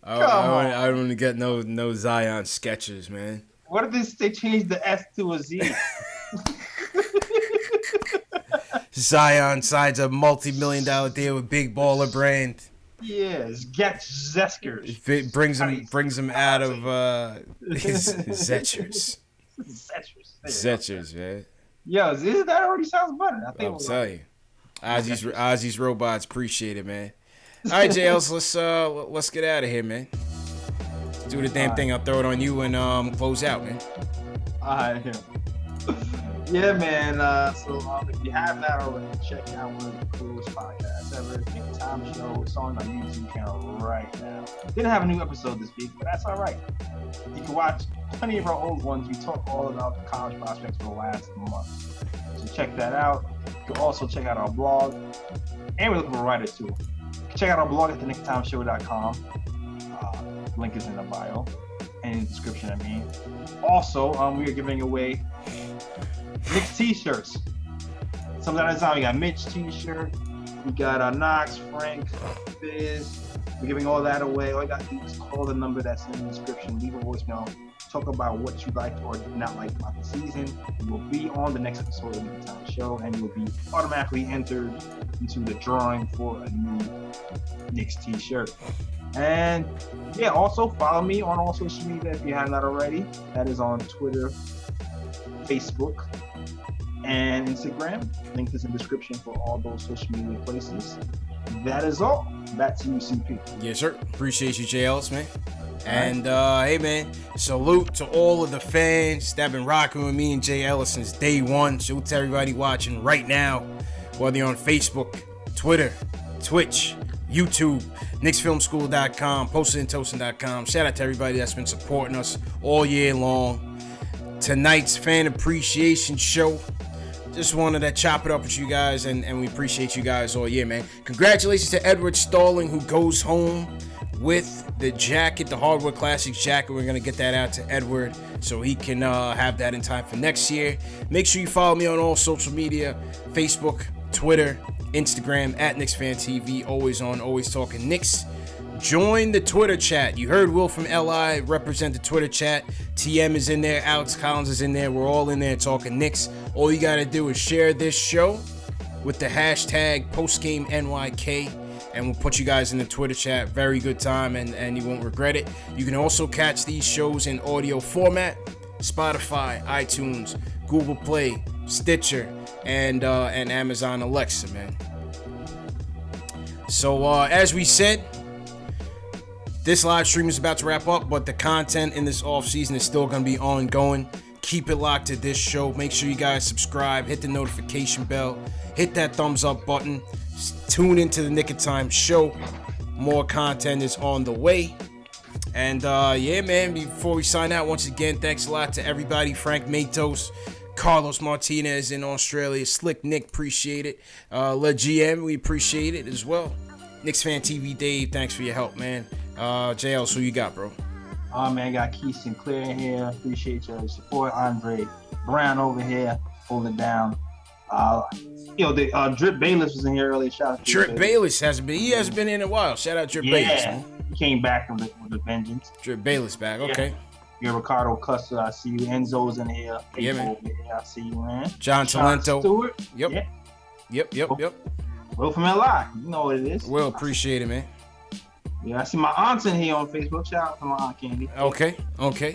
I don't want to get no Zion Skechers, man.
What if they change the S to a Z?
Zion signs a multi-million-dollar deal with Big Baller Brand.
Yeah, Zeskers.
It brings him out of his Zetchers. Zetchers, man.
Yo, that already sounds better. I think
I'm telling you. Ozzy's Robots, appreciate it, man. All right, JLs, let's get out of here, man. Do the damn thing. I'll throw it on you and close out, man.
All right. Yeah, man. So if you have not already, check out one of the coolest podcasts ever, Big Time Show. It's on my YouTube channel right now. Didn't have a new episode this week, but that's all right. You can watch plenty of our old ones. We talk all about the college prospects for the last month. So check that out. You can also check out our blog. And we're looking for a writer too. You can check out our blog at theknickstimeshow.com. Link is in the bio and in the description, I mean. Also, we are giving away Knicks t-shirts. Some of that is on. We got Mitch t-shirt. We got Knox, Frank, Fizz. We're giving all that away. All you got to do is call the number that's in the description. Leave a voicemail. Talk about what you liked or did not like about the season. You will be on the next episode of the Big Time Show, and you will be automatically entered into the drawing for a new Knicks t-shirt. And yeah, also follow me on all social media if you have not already. That is on Twitter, Facebook, and Instagram. Link is in the description for all those social media places. That is all. Back to you, CP.
Yes, sir. Appreciate you, JLs, man. And hey, man, salute to all of the fans that have been rocking with me and Jay Ellis since day one. Salute to everybody watching right now, whether you're on Facebook, Twitter, Twitch, YouTube, KnicksFilmSchool.com, PostedandToasting.com. Shout out to everybody that's been supporting us all year long. Tonight's fan appreciation show. Just wanted to chop it up with you guys, and we appreciate you guys all year, man. Congratulations to Edward Stalling, who goes home with the jacket, the Hardwood Classics jacket. We're going to get that out to Edward so he can have that in time for next year. Make sure you follow me on all social media, Facebook, Twitter, Instagram, at KnicksFanTV. Always on, always talking Knicks. Join the Twitter chat. You heard Will from LI represent the Twitter chat. TM is in there. Alex Collins is in there. We're all in there talking Knicks. All you got to do is share this show with the hashtag PostGameNYK, and we'll put you guys in the Twitter chat. Very good time, and you won't regret it. You can also catch these shows in audio format. Spotify, iTunes, Google Play, Stitcher, and Amazon Alexa, man. So as we said, this live stream is about to wrap up, but the content in this off season is still going to be ongoing. Keep it locked to this show. Make sure you guys subscribe, hit the notification bell, hit that thumbs up button. Tune into the Nick of Time show. More content is on the way. And yeah, man, before we sign out, once again, thanks a lot to everybody. Frank Matos, Carlos Martinez in Australia, Slick Nick, appreciate it. Le GM, we appreciate it as well. Knicks Fan TV Dave, thanks for your help, man. JL, who you got, bro?
Oh man, got Keith Sinclair in here. Appreciate your support. Andre Brown over here holding it down. The Drip Bayless was in here earlier. Shout out to
Drip Bayless hasn't been in a while. Shout out Drip Bayless, man.
He came back with a vengeance.
Drip Bayless back, okay.
Yeah, Ricardo Custer, I see you. Enzo's in here.
Yeah, man.
I see you, man.
John Talento.
Stewart.
Yep.
Yeah.
Yep.
Will from LI. You know what it is.
Will, appreciate it, man.
Yeah, I see my aunt's in here on Facebook. Shout out to my aunt Candy.
Okay.
Right.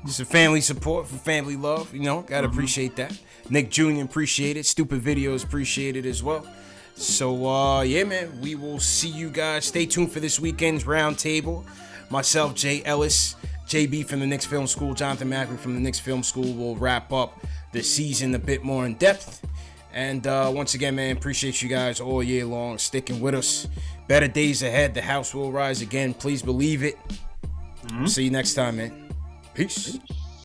Just a family support for family love, gotta appreciate that. Nick Jr. appreciate it. Stupid videos appreciate it as well. So yeah, man, we will see you guys. Stay tuned for this weekend's roundtable. Myself, Jay Ellis, JB from the Knicks Film School, Jonathan Macri from the Knicks Film School will wrap up the season a bit more in depth. And once again, man, appreciate you guys all year long sticking with us. Better days ahead. The house will rise again. Please believe it. See you next time, man. Peace.